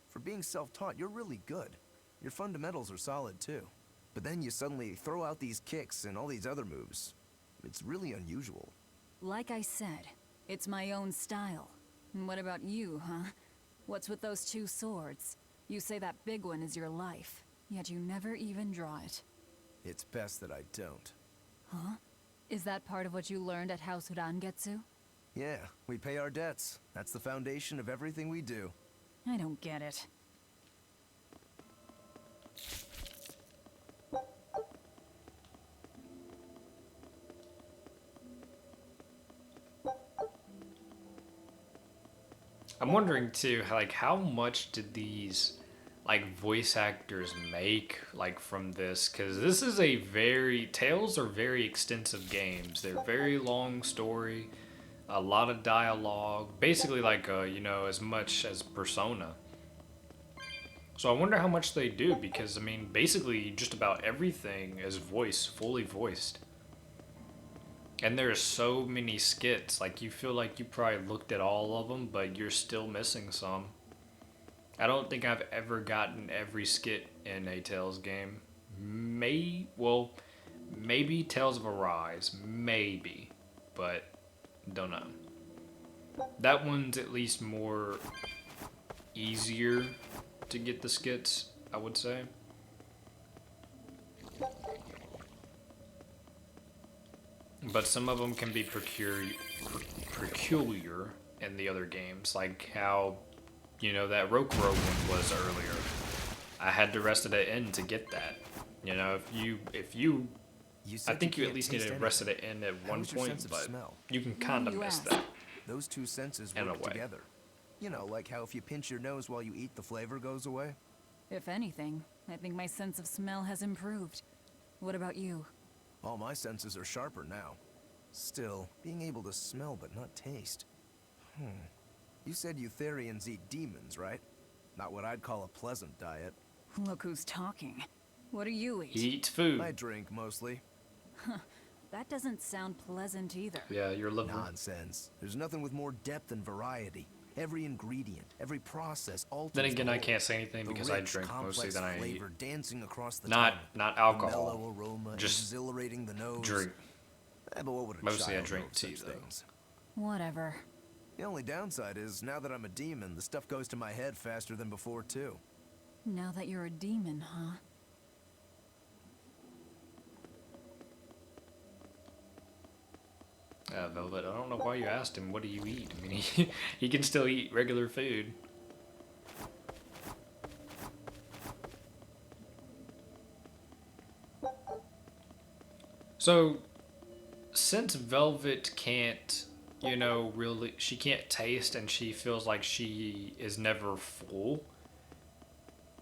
For being self-taught, you're really good. Your fundamentals are solid too. But then you suddenly throw out these kicks and all these other moves. It's really unusual. Like I said, it's my own style. And what about you, huh? What's with those two swords? You say that big one is your life, yet you never even draw it. It's best that I don't. Huh? Is that part of what you learned at House Urangetsu? Yeah, we pay our debts. That's the foundation of everything we do. I don't get it. I'm wondering too, how much did these voice actors make from this? Because this is Tales are very extensive games. They're very long story, a lot of dialogue, basically as much as Persona. So I wonder how much they do, because basically just about everything is fully voiced. And there's so many skits, you feel like you probably looked at all of them, but you're still missing some. I don't think I've ever gotten every skit in a Tales game. Maybe Tales of Arise, maybe, but don't know. That one's at least more easier to get the skits, I would say. But some of them can be peculiar in the other games, like how, that Rokuro one was earlier. I had to rest at the end to get that. If you I think you at least need to rest at the end at one point, but you can kind of miss that. Those two senses work together. Like how if you pinch your nose while you eat, the flavor goes away. If anything, I think my sense of smell has improved. What about you? All my senses are sharper now. Still, being able to smell but not taste. You said you Therians eat demons, right? Not what I'd call a pleasant diet. Look who's talking. What do you eat? Eat food. I drink, mostly. That doesn't sound pleasant either. Yeah, your liver. Nonsense. There's nothing with more depth and variety. Every ingredient, every process alters. Then again, the I whole. can't say anything The because I rich, drink mostly complex than I eat. flavor dancing across the Not tongue. alcohol. The mellow aroma, Just exhilarating the nose. drink. But what would a Mostly I child drink know of tea, such though. things? Whatever. The only downside is, now that I'm a demon, the stuff goes to my head faster than before, too. Now that you're a demon, huh? Velvet, I don't know why you asked him, what do you eat? I mean, he can still eat regular food. So, since Velvet can't, you know, really, she can't taste and she feels like she is never full,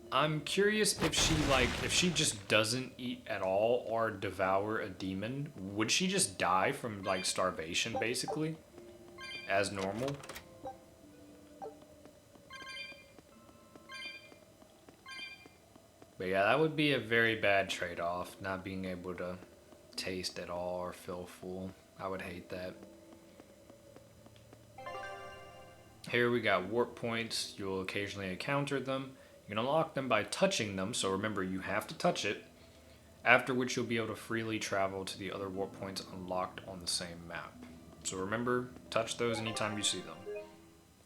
I'm curious if she just doesn't eat at all or devour a demon, would she just die from, like, starvation, basically? As normal? But yeah, that would be a very bad trade-off, not being able to taste at all or feel full. I would hate that. Here we got warp points. You'll occasionally encounter them. You can unlock them by touching them, so remember you have to touch it, after which you'll be able to freely travel to the other warp points unlocked on the same map. So remember, touch those anytime you see them.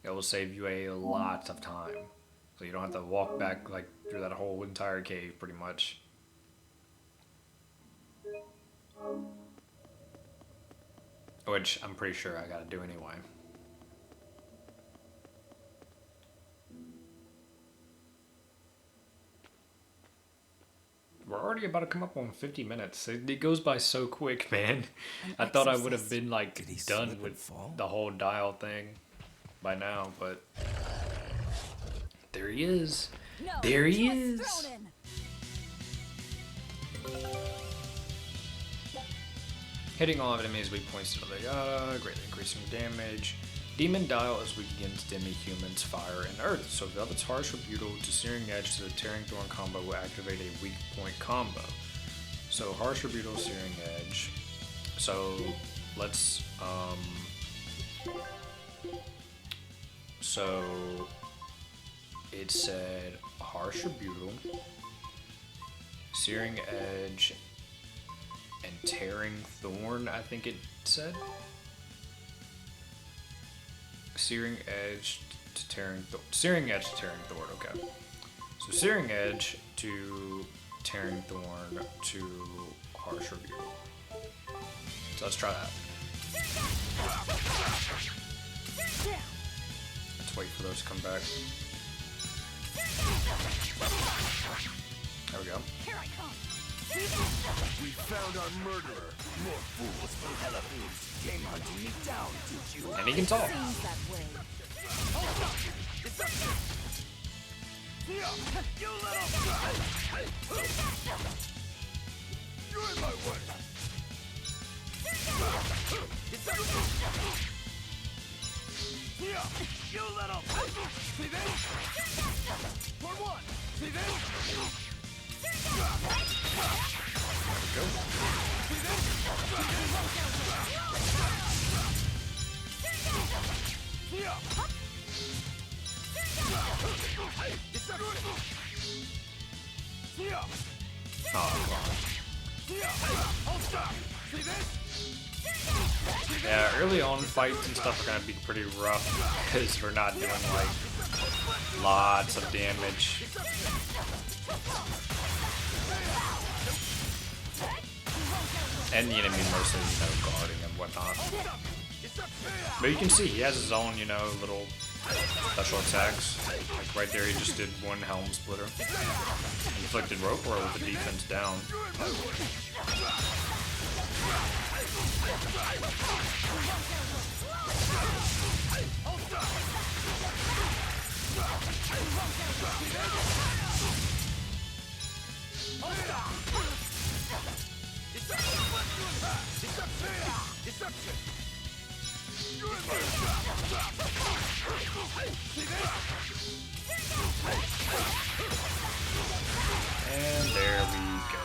It will save you a lot of time. So you don't have to walk back like through that whole entire cave pretty much. Which I'm pretty sure I gotta do anyway. We're already about to come up on 50 minutes. It goes by so quick, man. I thought I would have been like done with the whole dial thing by now, but there he is. No, There he choice is. thrown in. Hitting all enemies weak points to the yada, greatly increasing damage. Demon Dial is weak against enemy humans, fire, and earth, so Velvet's Harsh Rebuttal to Searing Edge to the Tearing Thorn combo will activate a weak point combo. So Harsh Rebuttal, Searing Edge. So let's so it said Harsh Rebuttal, Searing Edge, and Tearing Thorn, I think it said. Searing Edge to Tearing Thorn. Searing Edge to Tearing Thorn, okay. So Searing Edge to Tearing Thorn to Harsh Rebuttal. So let's try that. Let's wait for those to come back. There we go. Here I come. We found our murderer. More fools from Hellafoods came hunting me down, did you? And he can talk. Seems that way. You little... You're in my way! You little... See this? For one! See this? Yeah, early on fights and stuff are gonna be pretty rough because we're not doing like lots of damage. And the enemy mostly, you know, guarding and whatnot. But you can see he has his own, you know, little special attacks. Like right there, he just did one helm splitter. Inflicted rope roll with the defense down. And there we go.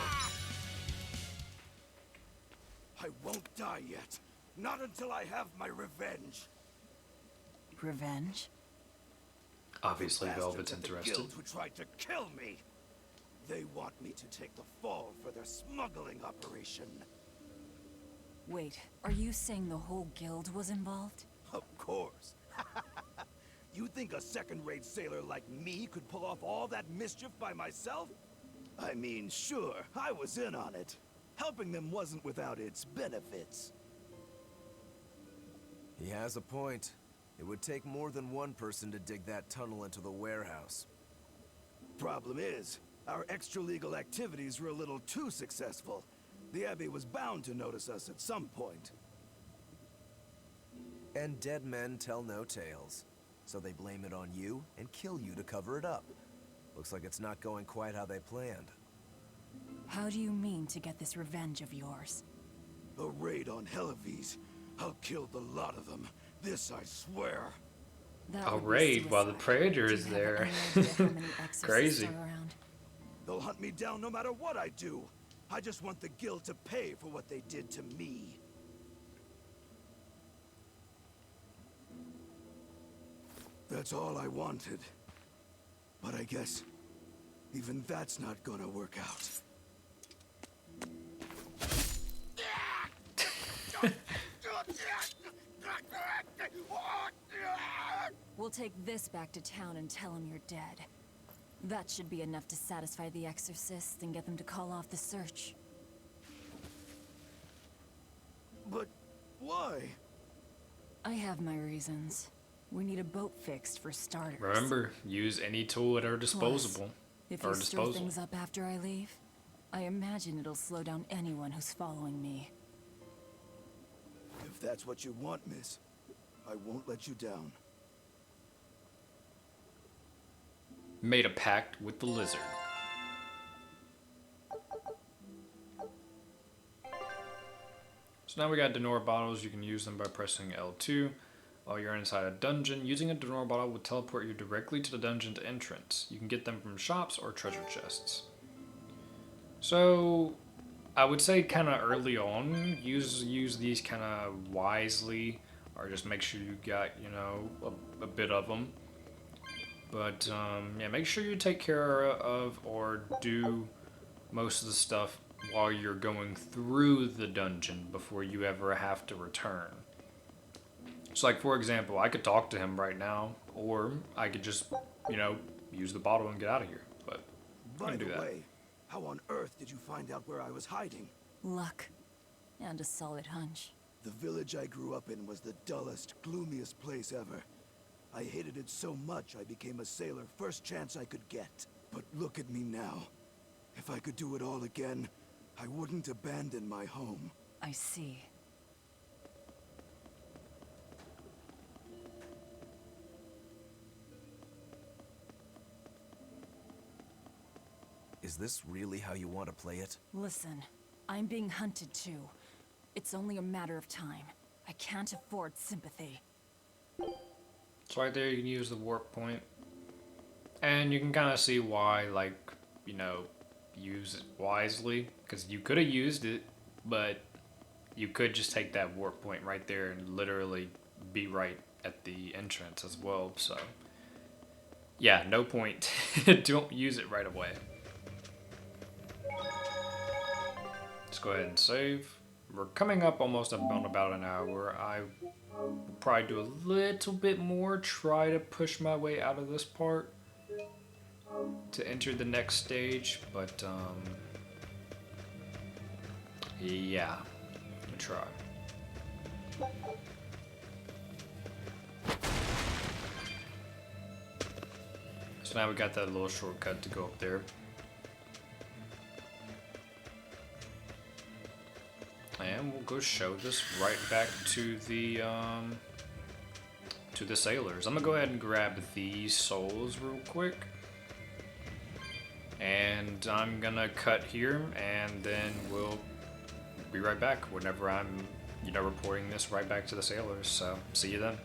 I won't die yet. Not until I have my revenge. Revenge? Obviously, The Velvet's bastards of the interested. guild who tried to kill me. They want me to take the fall for their smuggling operation. Wait, are you saying the whole guild was involved? Of course. You think a second-rate sailor like me could pull off all that mischief by myself? I mean, sure, I was in on it. Helping them wasn't without its benefits. He has a point. It would take more than one person to dig that tunnel into the warehouse. Problem is, our extra-legal activities were a little too successful. The Abbey was bound to notice us at some point. And dead men tell no tales. So they blame it on you and kill you to cover it up. Looks like it's not going quite how they planned. How do you mean to get this revenge of yours? A raid on Helavis. I'll kill the lot of them. This I swear. That A would be raid while the suicide. Praetor Do is you have there. any idea how many exorcists Crazy. are around? They'll hunt me down no matter what I do. I just want the guild to pay for what they did to me. That's all I wanted. But I guess even that's not gonna work out. We'll take this back to town and tell him you're dead. That should be enough to satisfy the exorcists and get them to call off the search. But why? I have my reasons. We need a boat fixed for starters. Remember, use any tool at our disposal. If you stir things up after I leave, I imagine it'll slow down anyone who's following me. If that's what you want, miss, I won't let you down. Made a pact with the lizard. So now we got Denora bottles. You can use them by pressing L2. While you're inside a dungeon, using a Denora bottle will teleport you directly to the dungeon's entrance. You can get them from shops or treasure chests. So, I would say kind of early on, use these kind of wisely, or just make sure you got, you know, a bit of them. But, yeah, make sure you take care of or do most of the stuff while you're going through the dungeon before you ever have to return. So, like, for example, I could talk to him right now, or I could just, you know, use the bottle and get out of here. But I'm By gonna the do that. way, how on earth did you find out where I was hiding? Luck. And a solid hunch. The village I grew up in was the dullest, gloomiest place ever. I hated it so much I became a sailor first chance I could get. But look at me now. If I could do it all again, I wouldn't abandon my home. I see. Is this really how you want to play it? Listen, I'm being hunted too. It's only a matter of time. I can't afford sympathy. So right there you can use the warp point. And you can kind of see why, like, you know, use it wisely. Because you could have used it, but you could just take that warp point right there and literally be right at the entrance as well. So, yeah, no point. Don't use it right away. Let's go ahead and save. We're coming up almost on about an hour. I will probably do a little bit more, try to push my way out of this part to enter the next stage, but yeah, I'll try. So now we got that little shortcut to go up there. And we'll go show this right back to the sailors. I'm gonna go ahead and grab these souls real quick. And I'm gonna cut here, and then we'll be right back whenever I'm, you know, reporting this right back to the sailors. So, see you then.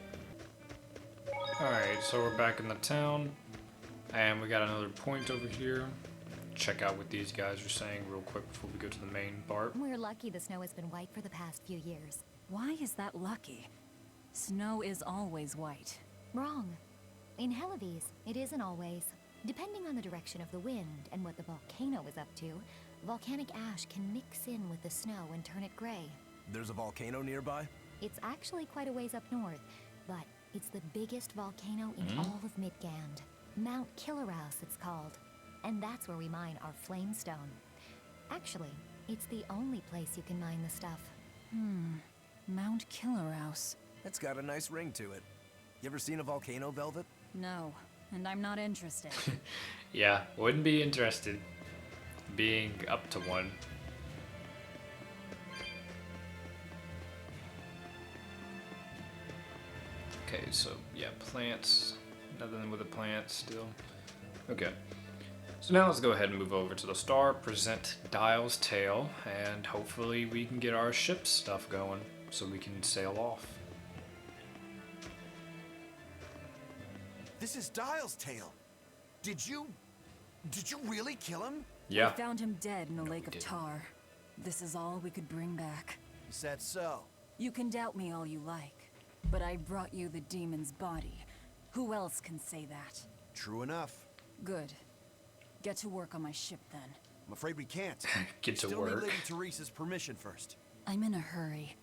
Alright, so we're back in the town, and we got another point over here. check out what these guys are saying real quick before we go to the main part. We're lucky the snow has been white for the past few years. Why is that lucky? Snow is always white. Wrong. In Helives, it isn't always. Depending on the direction of the wind and what the volcano is up to, volcanic ash can mix in with the snow and turn it gray. There's a volcano nearby? It's actually quite a ways up north, but it's the biggest volcano in all of Midgand. Mount Killerhouse, it's called. And that's where we mine our flamestone. Actually, it's the only place you can mine the stuff. Mount Killerhouse. It's got a nice ring to it. You ever seen a volcano, Velvet? No, and I'm not interested. Yeah, wouldn't be interested being up to one. Okay, so yeah, plants. Nothing with the plants still. Okay. So now let's go ahead and move over to the star, present Dial's Tale, and hopefully we can get our ship stuff going so we can sail off. This is Dial's Tale. Did you really kill him? Yeah. We found him dead in a lake of didn't. tar. This is all we could bring back. Is that so? You can doubt me all you like, but I brought you the demon's body. Who else can say that? True enough. Good. Get to work on my ship then. I'm afraid we can't. Get to Still need work. Lady Teresa's permission first. I'm in a hurry.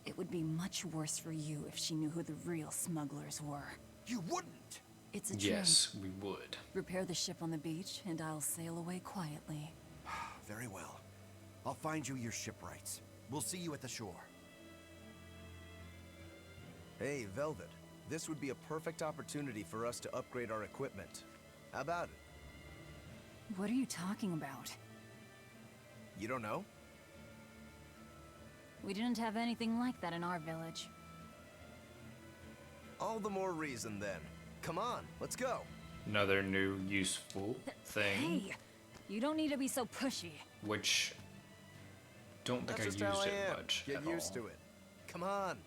It would be much worse for you if she knew who the real smugglers were. You wouldn't! It's a trade. Yes, we would. Repair the ship on the beach, and I'll sail away quietly. Very well. I'll find you your shipwrights. We'll see you at the shore. Hey, Velvet. This would be a perfect opportunity for us to upgrade our equipment. How about it? What are you talking about? You don't know? We didn't have anything like that in our village. All the more reason then. Come on, let's go. Another new useful thing, Hey! You don't need to be so pushy. which don't think That's I just how used I it am. much Get at used all. to it. Come on.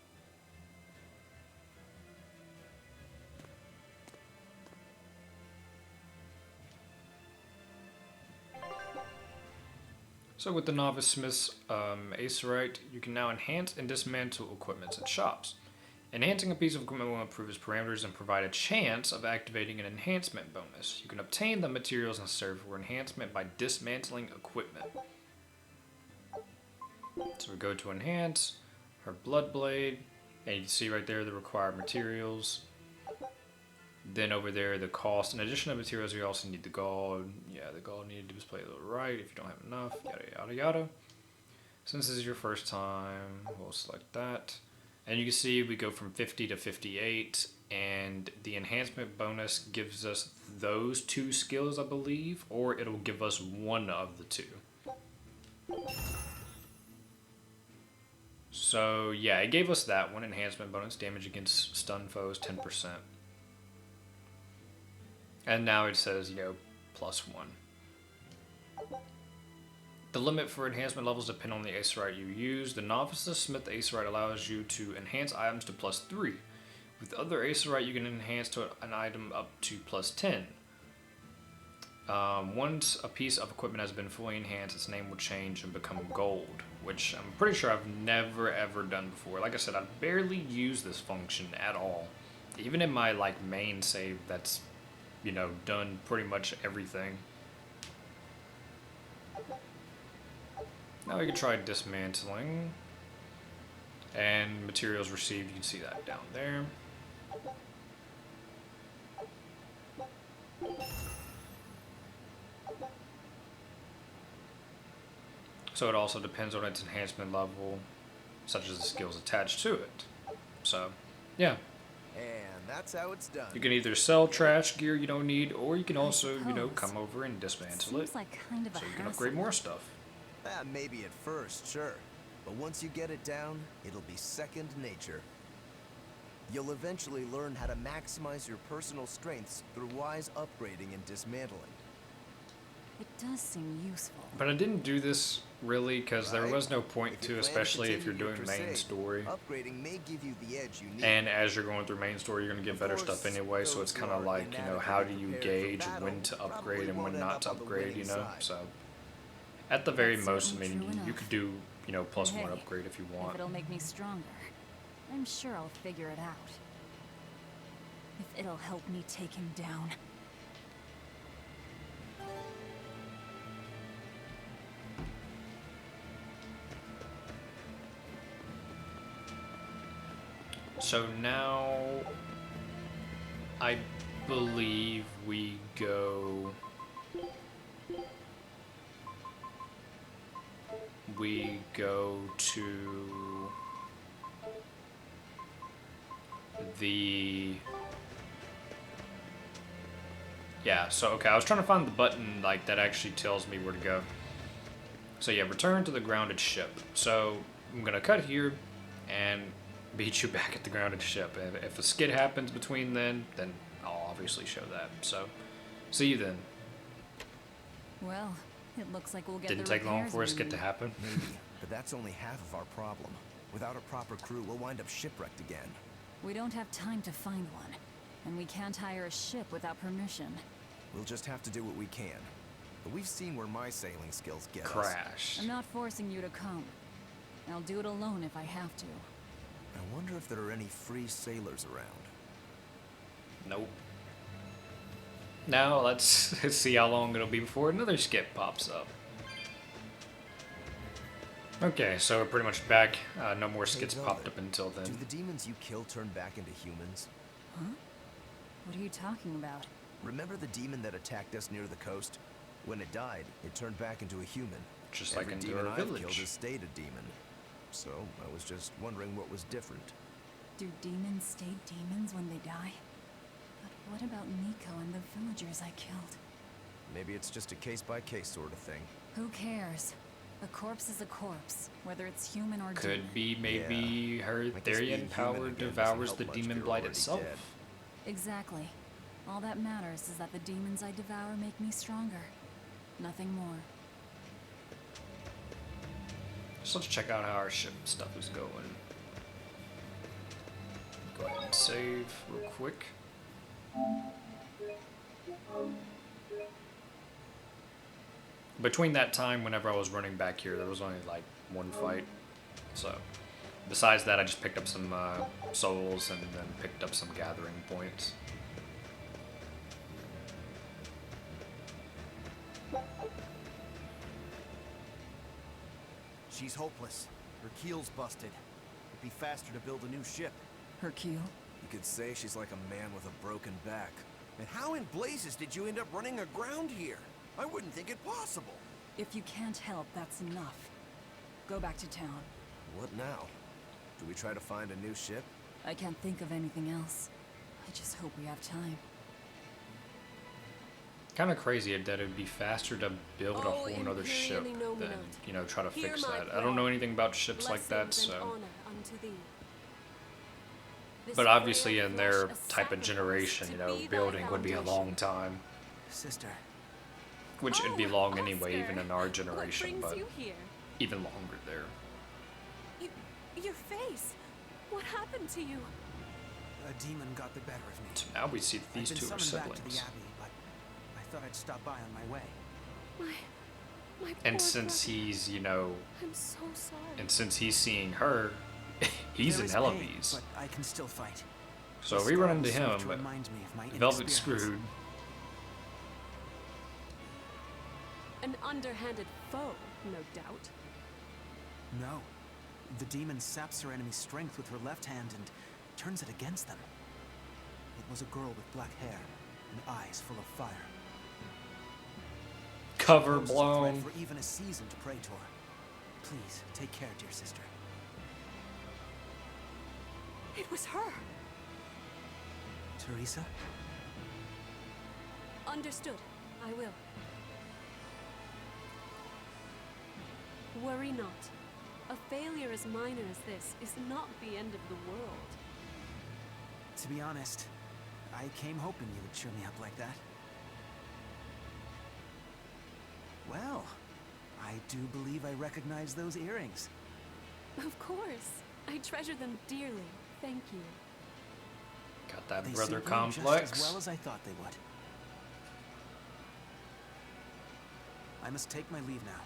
So with the Novice Smith's Acerite, you can now enhance and dismantle equipment in shops. Enhancing a piece of equipment will improve its parameters and provide a chance of activating an enhancement bonus. You can obtain the materials necessary for enhancement by dismantling equipment. So we go to enhance, her blood blade, and you can see right there the required materials. Then over there, the cost. In addition to materials, we also need the gold. Yeah, the gold needed to display a little right if you don't have enough, yada yada yada. Since this is your first time, we'll select that. And you can see we go from 50 to 58, and the enhancement bonus gives us those two skills, I believe, or it'll give us one of the two. So yeah, it gave us that one, enhancement bonus, damage against stun foes 10%. And now it says, you know, +1. The limit for enhancement levels depend on the Acerite you use. The Novice Smith Acerite allows you to enhance items to +3. With other Acerite, you can enhance to an item up to +10. Once a piece of equipment has been fully enhanced, its name will change and become gold, which I'm pretty sure I've never ever done before. Like I said, I've barely used this function at all. Even in my like main save, that's, you know, done pretty much everything. Now we can try dismantling. And materials received, you can see that down there. So it also depends on its enhancement level, such as the skills attached to it. So, yeah. And that's how it's done. You can either sell trash gear you don't need, or you can also, you know, come over and dismantle it. Seems like kind of a So you can hassle. upgrade more stuff. Maybe at first, sure. But once you get it down, it'll be second nature. You'll eventually learn how to maximize your personal strengths through wise upgrading and dismantling. It does seem useful. But I didn't do this really, because there Right? was no point If you to, plan to especially if you're continue your doing main crusade, story. upgrading may give you the edge you need. And as you're going through main story, you're going to get Of better course, stuff anyway, so it's those who kind of are like, you know, how do you inadequately gauge prepared for when battle to upgrade probably and when won't end not up to on the upgrade, you winning know? side. So, at the very That's most, I certainly mean, true you enough. could do, you know, plus Hey, one upgrade if you If want. it'll make me stronger, I'm sure I'll figure it out. If it'll help me take him down. So now, I believe we go. We go to the. Yeah, so okay, I was trying to find the button like that actually tells me where to go. So yeah, return to the grounded ship. So I'm gonna cut here and beat you back at the grounded ship. If a skid happens between then I'll obviously show that. So see you then. Well, it looks like we'll get Didn't the take long repairs for a we skid to need. happen. Maybe, but that's only half of our problem. Without a proper crew, we'll wind up shipwrecked again. We don't have time to find one, and we can't hire a ship without permission. We'll just have to do what we can. But we've seen where my sailing skills get us. Crash. I'm not forcing you to come. I'll do it alone if I have to. I wonder if there are any free sailors around. Nope. Now let's see how long it'll be before another skip pops up. Okay, so we're pretty much back. No more skits popped up until Do then. the demons you kill turn back into humans? Huh? What are you talking about? Remember the demon that attacked us near the coast? When it died, it turned back into a human. Just like Every in demon our I've killed village. has stayed a demon. So I was just wondering what was different. Do demons stay demons when they die? But what about Nico and the villagers I killed? Maybe it's just a case-by-case sort of thing. Who cares? A corpse is a corpse, whether it's human or demon. Could be maybe her I guess Therian being power human again doesn't devours help the much demon if you're blight already itself. dead. Exactly. All that matters is that the demons I devour make me stronger. Nothing more. So let's check out how our ship stuff is going. Go ahead and save real quick. Between that time, whenever I was running back here, there was only like one fight. So, besides that, I just picked up some souls and then picked up some gathering points. She's hopeless. Her keel's busted. It'd be faster to build a new ship. Hercule? You could say she's like a man with a broken back. And how in blazes did you end up running aground here? I wouldn't think it possible. If you can't help, that's enough. Go back to town. What now? Do we try to find a new ship? I can't think of anything else. I just hope we have time. Kind of crazy that it'd be faster to build a whole nother ship than, you know, try to fix that. I don't know anything about ships like that, so. But obviously in their type of generation, you know, building would be a long time. Sister. Which it'd be long anyway, even in our generation, but here? even longer there. Your face. What happened to you? A demon got the better of me. So now we see these I've been two are summoned back to the siblings. Abbey, but I thought I'd stop by on my way. My And poor since brother. he's, you know, I'm so sorry. and since he's seeing her, he's There in is pain, Eloise. but I can still fight. So The if we run scars into serve him, to remind me of my Velvet's inexperience. screwed. An underhanded foe, no doubt. No. The demon saps her enemy's strength with her left hand and turns it against them. It was a girl with black hair and eyes full of fire. Cover Poses a blown. threat for even a seasoned praetor. Please, take care, dear sister. It was her. Teresa? Understood. I will. Worry not. A failure as minor as this is not the end of the world. To be honest, I came hoping you would cheer me up like that. Well, I I do believe I recognize those earrings. Of course. I treasure them dearly. Thank you. Got that They brother serve you complex. just as well as I thought they would. I must take my leave now.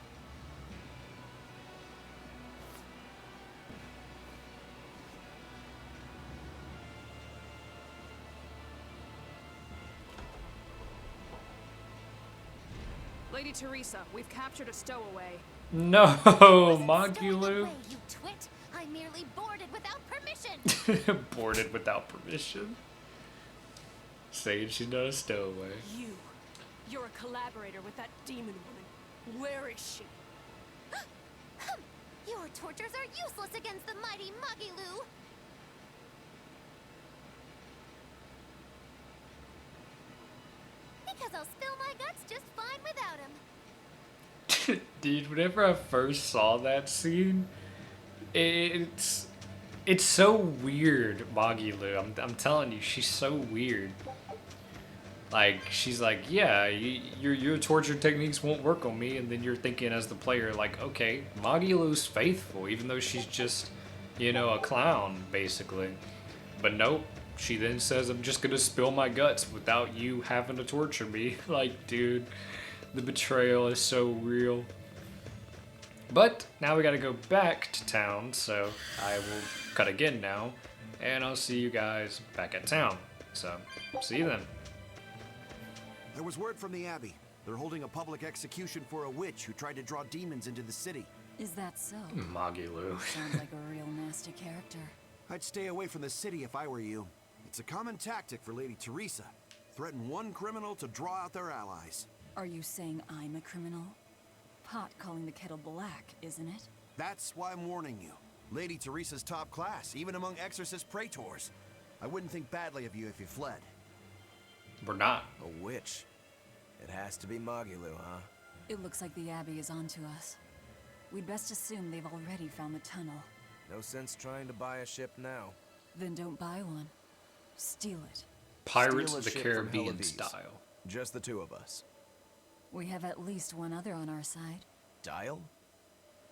Lady Teresa, we've captured a stowaway. No, Mogulu. You twit! I merely boarded without permission! Boarded without permission. Saying she's not a stowaway. You're a collaborator with that demon woman. Where is she? Your tortures are useless against the mighty Magilu! Because I'll spill my guts just fine without him. Dude, whenever I first saw that scene, it's so weird, Magilu. I'm telling you, she's so weird. Like, she's like, yeah, your torture techniques won't work on me, and then you're thinking as the player, like, okay, Magilu's faithful, even though she's just, you know, a clown, basically. But nope, she then says, I'm just gonna spill my guts without you having to torture me. Like, dude, the betrayal is so real. But now we gotta go back to town, so I will cut again now, and I'll see you guys back at town. So, see you then. There was word from the Abbey. They're holding a public execution for a witch who tried to draw demons into the city. Is that so? Magilu. Sounds like a real nasty character. I'd stay away from the city if I were you. It's a common tactic for Lady Teresa. Threaten one criminal to draw out their allies. Are you saying I'm a criminal? Pot calling the kettle black, isn't it? That's why I'm warning you. Lady Teresa's top class, even among exorcist praetors. I wouldn't think badly of you if you fled. We're not. A witch. It has to be Magilu, huh? It looks like the Abbey is onto us. We'd best assume they've already found the tunnel. No sense trying to buy a ship now. Then don't buy one. Steal it. Pirates Steal a of the ship from Caribbean Helides. style. Just the two of us. We have at least one other on our side. Dial?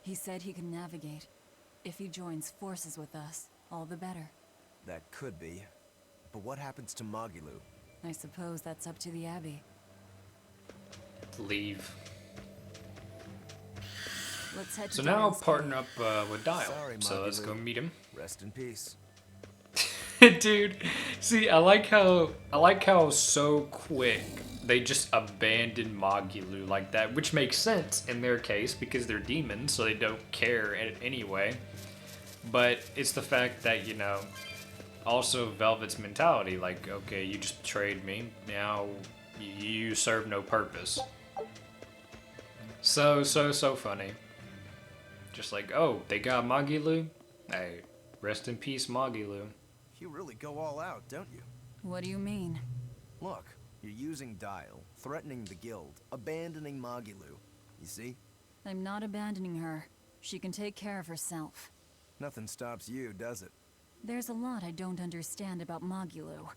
He said he can navigate. If he joins forces with us, all the better. That could be. But what happens to Magilu? I suppose that's up to the Abbey. Leave. Let's head to So now I'll Dial's partner cave. up with Dial. Sorry, So let's Magilu. go meet him. Rest in peace. Dude, see, I like how so quick they just abandon Magilu like that, which makes sense in their case because they're demons, so they don't care anyway. But it's the fact that, you know, also Velvet's mentality, like, okay, you just betrayed me, now you serve no purpose. So funny. Just like, oh, they got Magilu? Hey, rest in peace, Magilu. You really go all out, don't you? What do you mean? Look, you're using Dial, threatening the guild, abandoning Magilu. You see? I'm not abandoning her. She can take care of herself. Nothing stops you, does it? There's a lot I don't understand about Magilu,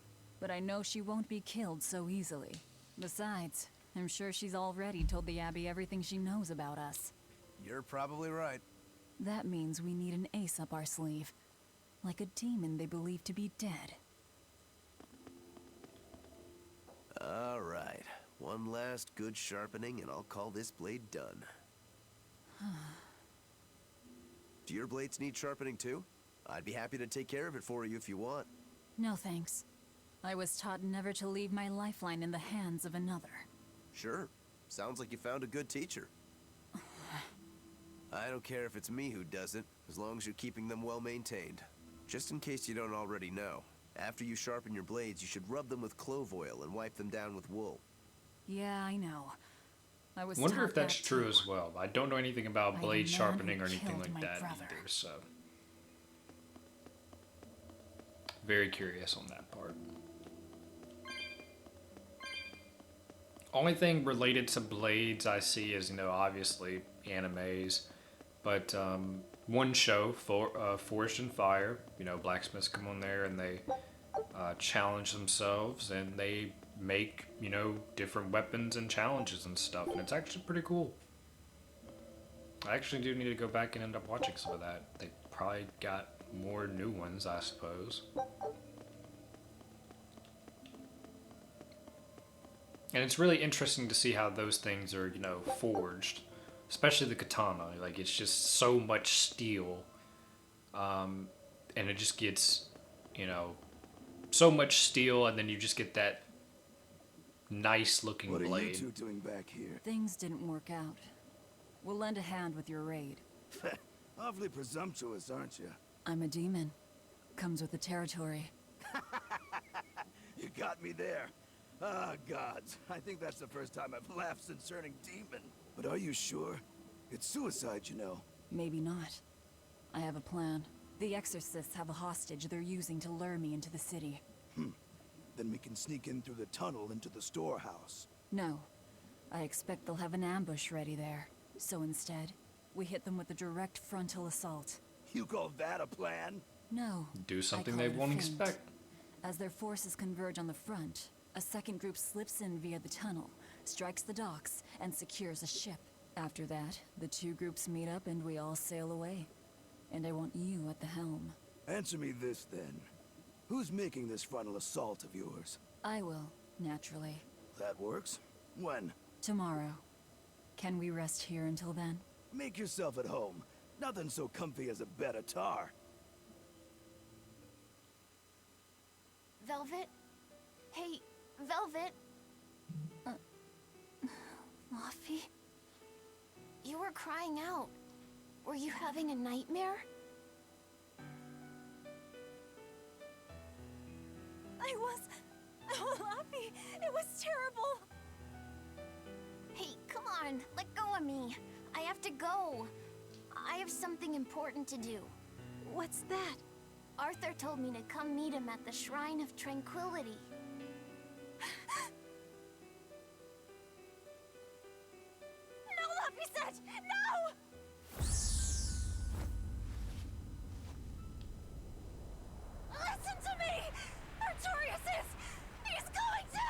but I know she won't be killed so easily. Besides, I'm sure she's already told the Abbey everything she knows about us. You're probably right. That means we need an ace up our sleeve. Like a demon they believe to be dead. All right. One last good sharpening and I'll call this blade done. Do your blades need sharpening too? I'd be happy to take care of it for you if you want. No thanks. I was taught never to leave my lifeline in the hands of another. Sure. Sounds like you found a good teacher. I don't care if it's me who does it, as long as you're keeping them well maintained. Just in case you don't already know, after you sharpen your blades, you should rub them with clove oil and wipe them down with wool. Yeah, I know. I was Wonder taught if that's that true too. as well. I don't know anything about By the blade man sharpening who or anything killed like my that brother. either, so very curious on that part. Only thing related to blades I see is, you know, obviously animes, but one show, Forged in Fire, you know, blacksmiths come on there and they challenge themselves and they make, you know, different weapons and challenges and stuff, and it's actually pretty cool. I actually do need to go back and end up watching some of that. They probably got more new ones, I suppose. And it's really interesting to see how those things are, you know, forged. Especially the katana. Like, it's just so much steel. And it just gets, you know, so much steel, and then you just get that nice looking blade. What are you two doing back here? Things didn't work out. We'll lend a hand with your raid. Awfully presumptuous, aren't you? I'm a demon. Comes with the territory. You got me there. Ah, gods. I think that's the first time I've laughed since turning demon. But are you sure? It's suicide, you know. Maybe not. I have a plan. The exorcists have a hostage they're using to lure me into the city. Then we can sneak in through the tunnel into the storehouse. No. I expect they'll have an ambush ready there. So instead, we hit them with a direct frontal assault. You call that a plan? No. Do something I call they it a won't feint. expect. As their forces converge on the front, a second group slips in via the tunnel, strikes the docks, and secures a ship. After that, the two groups meet up and we all sail away. And I want you at the helm. Answer me this, then. Who's making this frontal assault of yours? I will, naturally. That works. When? Tomorrow. Can we rest here until then? Make yourself at home. Nothing so comfy as a bed of tar. Velvet? Hey, Velvet? Luffy? You were crying out. Were you having a nightmare? Luffy, it was terrible. Hey, come on, let go of me. I have to go. I have something important to do. What's that? Arthur told me to come meet him at the Shrine of Tranquility. No, Luffy said, no! Listen to me! Artorias he's going to!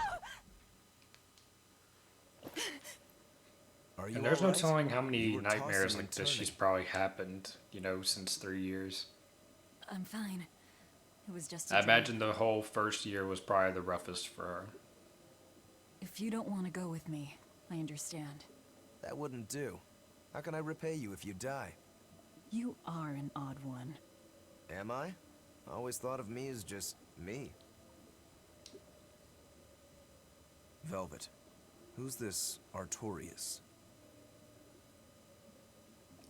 Are you And there's no alright? telling how many You were nightmares tossing like and this she's turning. probably happened, you know, since 3 years. I'm fine. It was just I a dream. imagine the whole first year was probably the roughest for her. If you don't want to go with me, I understand. That wouldn't do. How can I repay you if you die? You are an odd one. Am I? I always thought of me as just me. Velvet, who's this Artorias?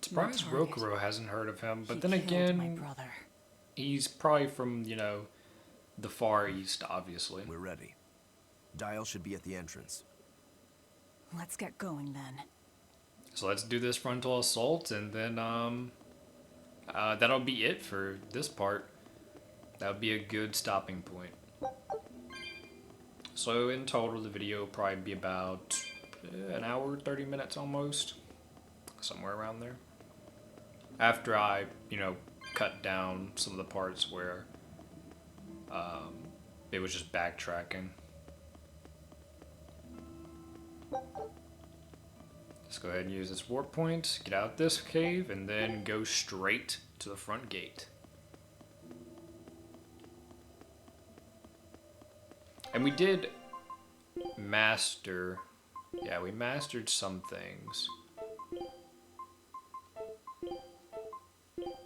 Surprised target. Rokuro hasn't heard of him, but He then killed again, my brother. he's probably from, you know, the Far East, obviously. We're ready. Dial should be at the entrance. Let's get going then. So let's do this frontal assault, and then that'll be it for this part. That would be a good stopping point. So in total, the video will probably be about an hour, 30 minutes almost, somewhere around there. After I, you know, cut down some of the parts where it was just backtracking. Let's go ahead and use this warp point, get out this cave, and then go straight to the front gate. And we did master, yeah, we mastered some things.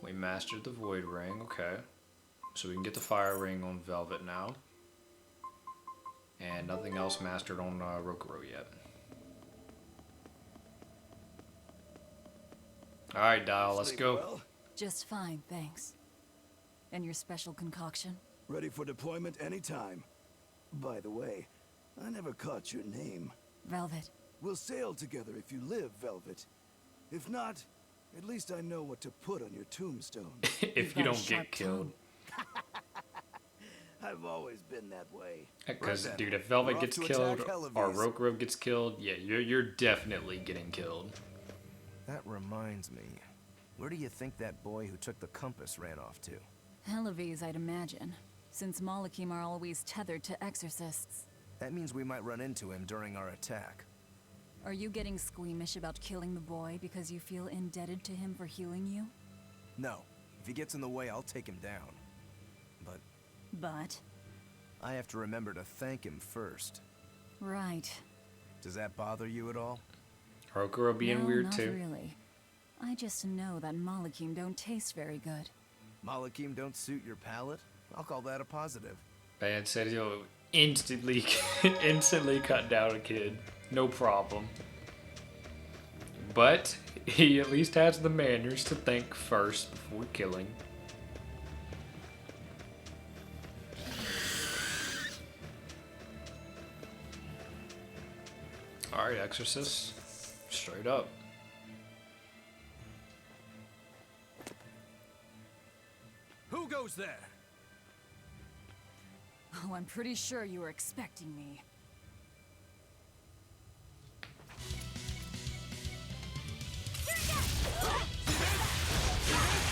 We mastered the Void Ring, okay. So we can get the Fire Ring on Velvet now. And nothing else mastered on Rokuro yet. Alright, Dial, let's Sleep go. well? Just fine, thanks. And your special concoction? Ready for deployment anytime. By the way, I never caught your name. Velvet. We'll sail together if you live, Velvet. If not, at least I know what to put on your tombstone. If you don't get killed. I've always been that way. Because, Right then, dude, if Velvet we're off gets to killed attack or Hellawes. Rokuro gets killed, yeah, you're definitely getting killed. That reminds me. Where do you think that boy who took the compass ran off to? Hellawes, I'd imagine, since Malakim are always tethered to exorcists. That means we might run into him during our attack. Are you getting squeamish about killing the boy because you feel indebted to him for healing you? No. If he gets in the way, I'll take him down. But? I have to remember to thank him first. Right. Does that bother you at all? Rokuro being No, weird not too. really. I just know that Malakim don't taste very good. Malakim don't suit your palate? I'll call that a positive. Bad said he'll instantly cut down a kid. No problem. But he at least has the manners to think first before killing. Alright, Exorcist. Straight up. Who goes there? Oh, I'm pretty sure you were expecting me.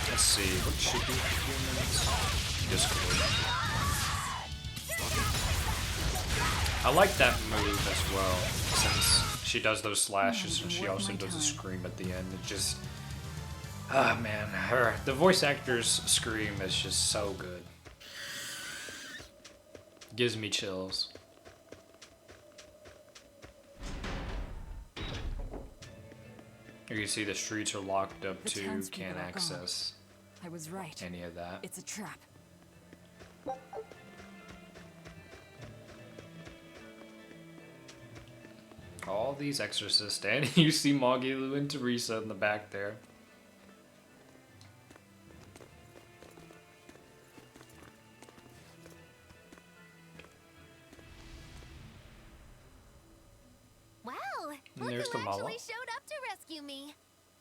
Let's see, what should be humans? Discord. I like that move as well, since she does those slashes and she also does a scream at the end. It just... Ah, man, the voice actor's scream is just so good. Gives me chills. You can see the streets are locked up The too, townspeople can't are gone. access I was right. any of that. It's a trap. All these exorcists, and you see Magilu and Teresa in the back there. Well, And look there's who the Mala. actually showed up to rescue me.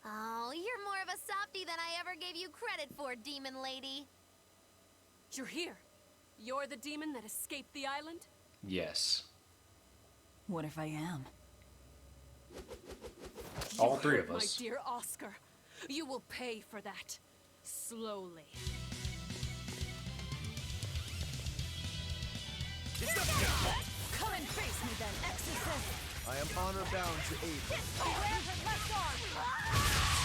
Oh, you're more of a softie than I ever gave you credit for, demon lady. You're here. You're the demon that escaped the island? Yes. What if I am? All You three hurt of us. My dear Oscar, you will pay for that. Slowly. Come and face me then, Exorcist! I am honor bound to aid you. Beware her left arm!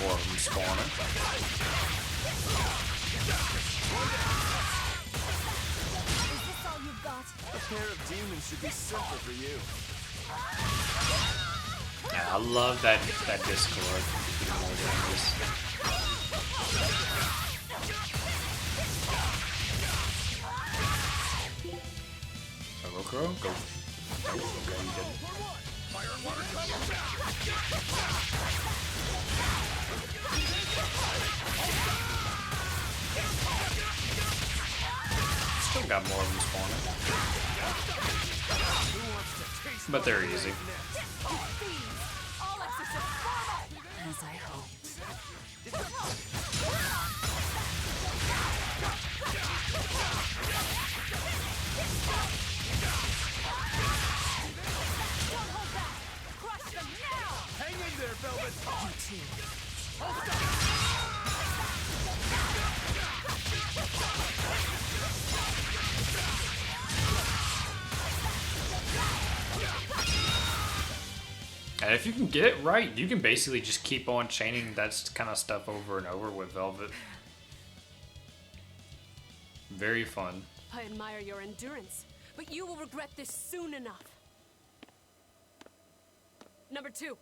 More of them spawning. Is this all you've got? A pair of demons should be simple for you. Yeah, I love that Discord. Even more than this. Rokuro, go. Oh, okay, you didn't. Still got more of them spawning. But they're easy. All exorcists form up! As I hoped. Don't hold back! Crush them now! Hang in there, Velvet! You too. And if you can get it right, you can basically just keep on chaining that kind of stuff over and over with Velvet. Very fun. I admire your endurance, but you will regret this soon enough. Number 2.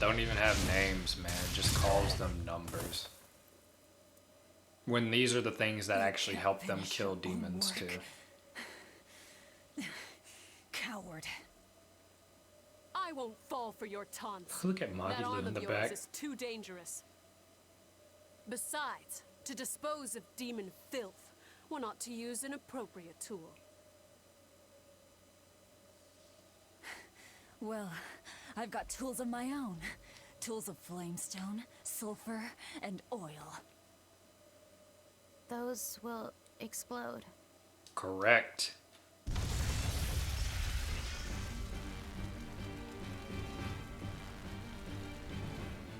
Don't even have names, man. It just calls them numbers. When these are the things that actually help them kill demons too. Coward. I won't fall for your taunts. Look at That Magilu arm in of the yours back. is too dangerous. Besides, to dispose of demon filth, one ought to use an appropriate tool. Well, I've got tools of my own. Tools of flamestone, sulfur, and oil. Those will explode. Correct.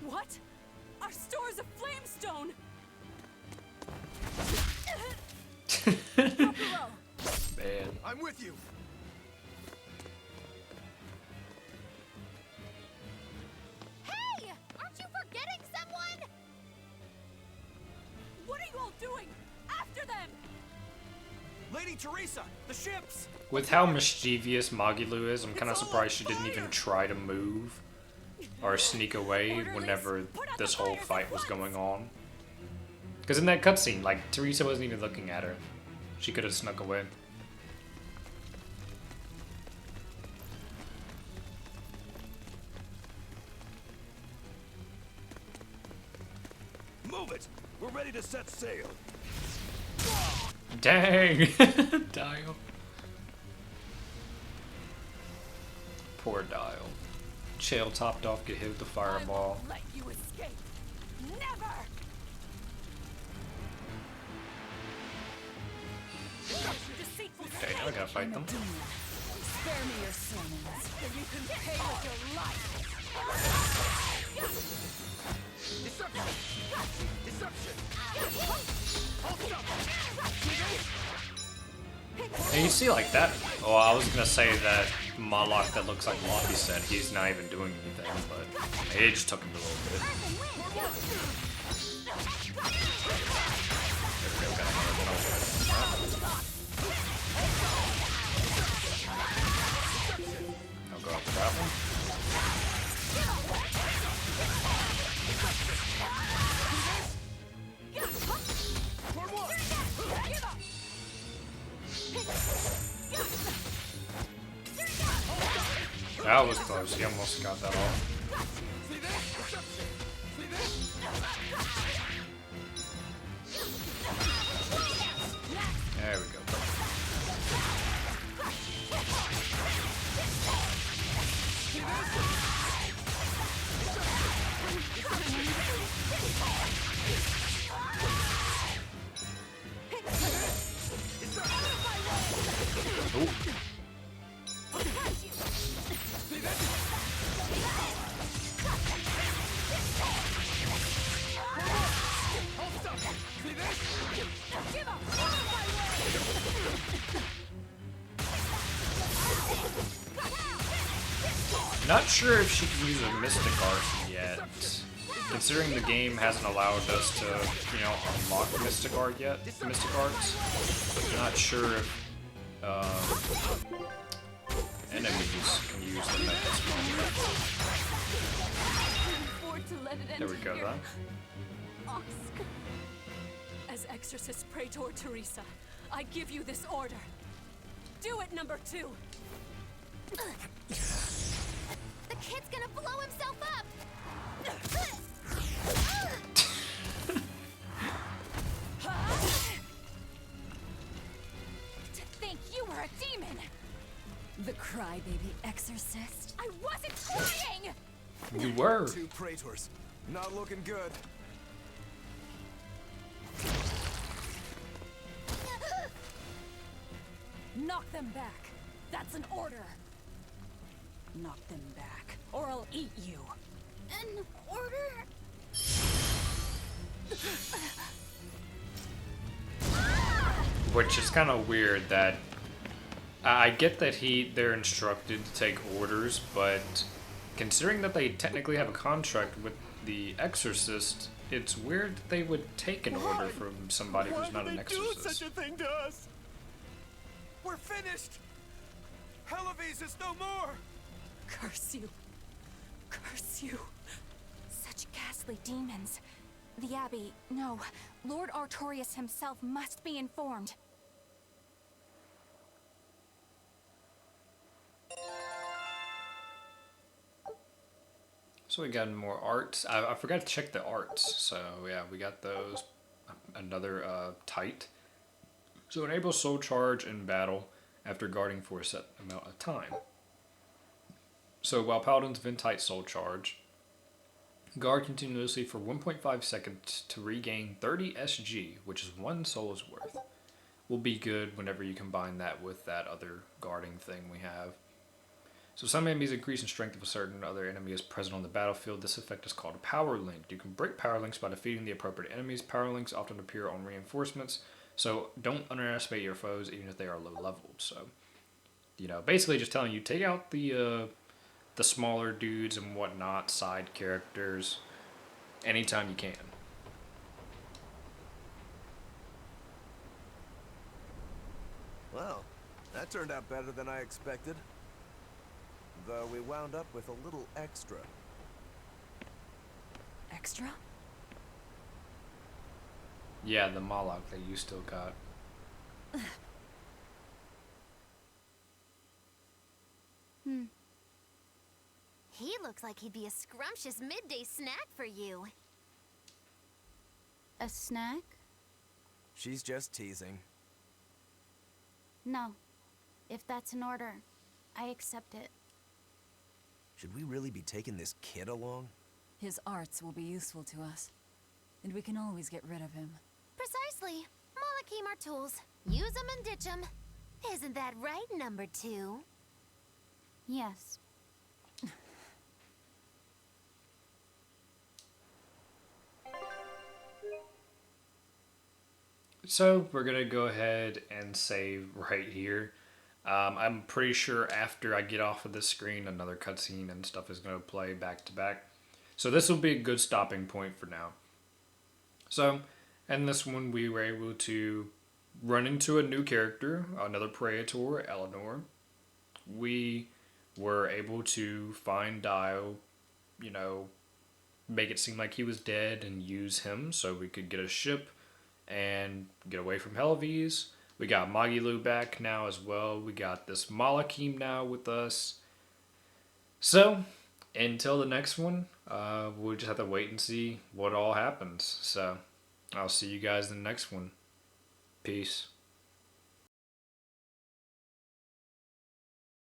What? Our store's a flamestone! Man. I'm with you. Hey! Aren't you forgetting someone? What are you all doing? After them! Lady Teresa, the ships! With how mischievous Magilu is, I'm kind of surprised she didn't even try to move or sneak away whenever this whole fight was going on. Because in that cutscene, like, Teresa wasn't even looking at her. She could have snuck away. Move it! We're ready to set sail. Dang! Dial. Poor Dial. Chael topped off, get hit with the fireball. Let you escape! Never! Okay, now I gotta fight them. Spare me your sermons. Then you can pay with your life! Deception! Deception! And you see like that. Oh, I was gonna say that Moloch that looks like Luffy said he's not even doing anything, but it just took him a little bit. I'll go after that one. That was close. He almost got that off. There we go. Ooh. Not sure if she can use a Mystic Art yet, considering the game hasn't allowed us to, you know, unlock Mystic Art yet. Mystic Arts. Not sure if enemies can use them at this moment. There we go, then. Oscar. As Exorcist Praetor Teresa, I give you this order. Do it, number 2. The kid's gonna blow himself up! To think you were a demon! The crybaby exorcist. I wasn't trying! You were. 2 praetors. Not looking good. Knock them back. That's an order. Knock them back, or I'll eat you. An order? Which is kind of weird that I get that they're instructed to take orders, but considering that they technically have a contract with the Exorcist, it's weird that they would take an order from somebody who's not an exorcist. Do such a thing to us? We're finished. Helives is no more. Curse you. Curse you. Such ghastly demons. The Abbey, no. Lord Artorias himself must be informed. So we got more arts. I forgot to check the arts. So yeah, we got those. Another tight. So enable soul charge in battle after guarding for a set amount of time. So while paladins Ventite soul charge, guard continuously for 1.5 seconds to regain 30 SG, which is 1 soul's worth. Will be good whenever you combine that with that other guarding thing we have. So some enemies increase in strength if a certain other enemy is present on the battlefield. This effect is called a power link. You can break power links by defeating the appropriate enemies. Power links often appear on reinforcements, so don't underestimate your foes even if they are low leveled. So, basically just telling you, take out the smaller dudes and whatnot, side characters, anytime you can. Well, that turned out better than I expected. Though we wound up with a little extra. Extra? Yeah, the Malak that you still got. He looks like he'd be a scrumptious midday snack for you. A snack? She's just teasing. No. If that's an order, I accept it. Should we really be taking this kid along? His arts will be useful to us, and we can always get rid of him. Precisely. Malakim are tools. Use them and ditch them. Isn't that right, number 2? Yes. So we're gonna go ahead and save right here. I'm pretty sure after I get off of this screen, another cutscene and stuff is gonna play back to back. So this will be a good stopping point for now. So, in this one, we were able to run into a new character, another Praetor, Eleanor. We were able to find Dio, make it seem like he was dead and use him so we could get a ship and get away from Helvies. We got Magilu back now as well. We got this Malakim now with us. So, until the next one, we'll just have to wait and see what all happens. So, I'll see you guys in the next one. Peace.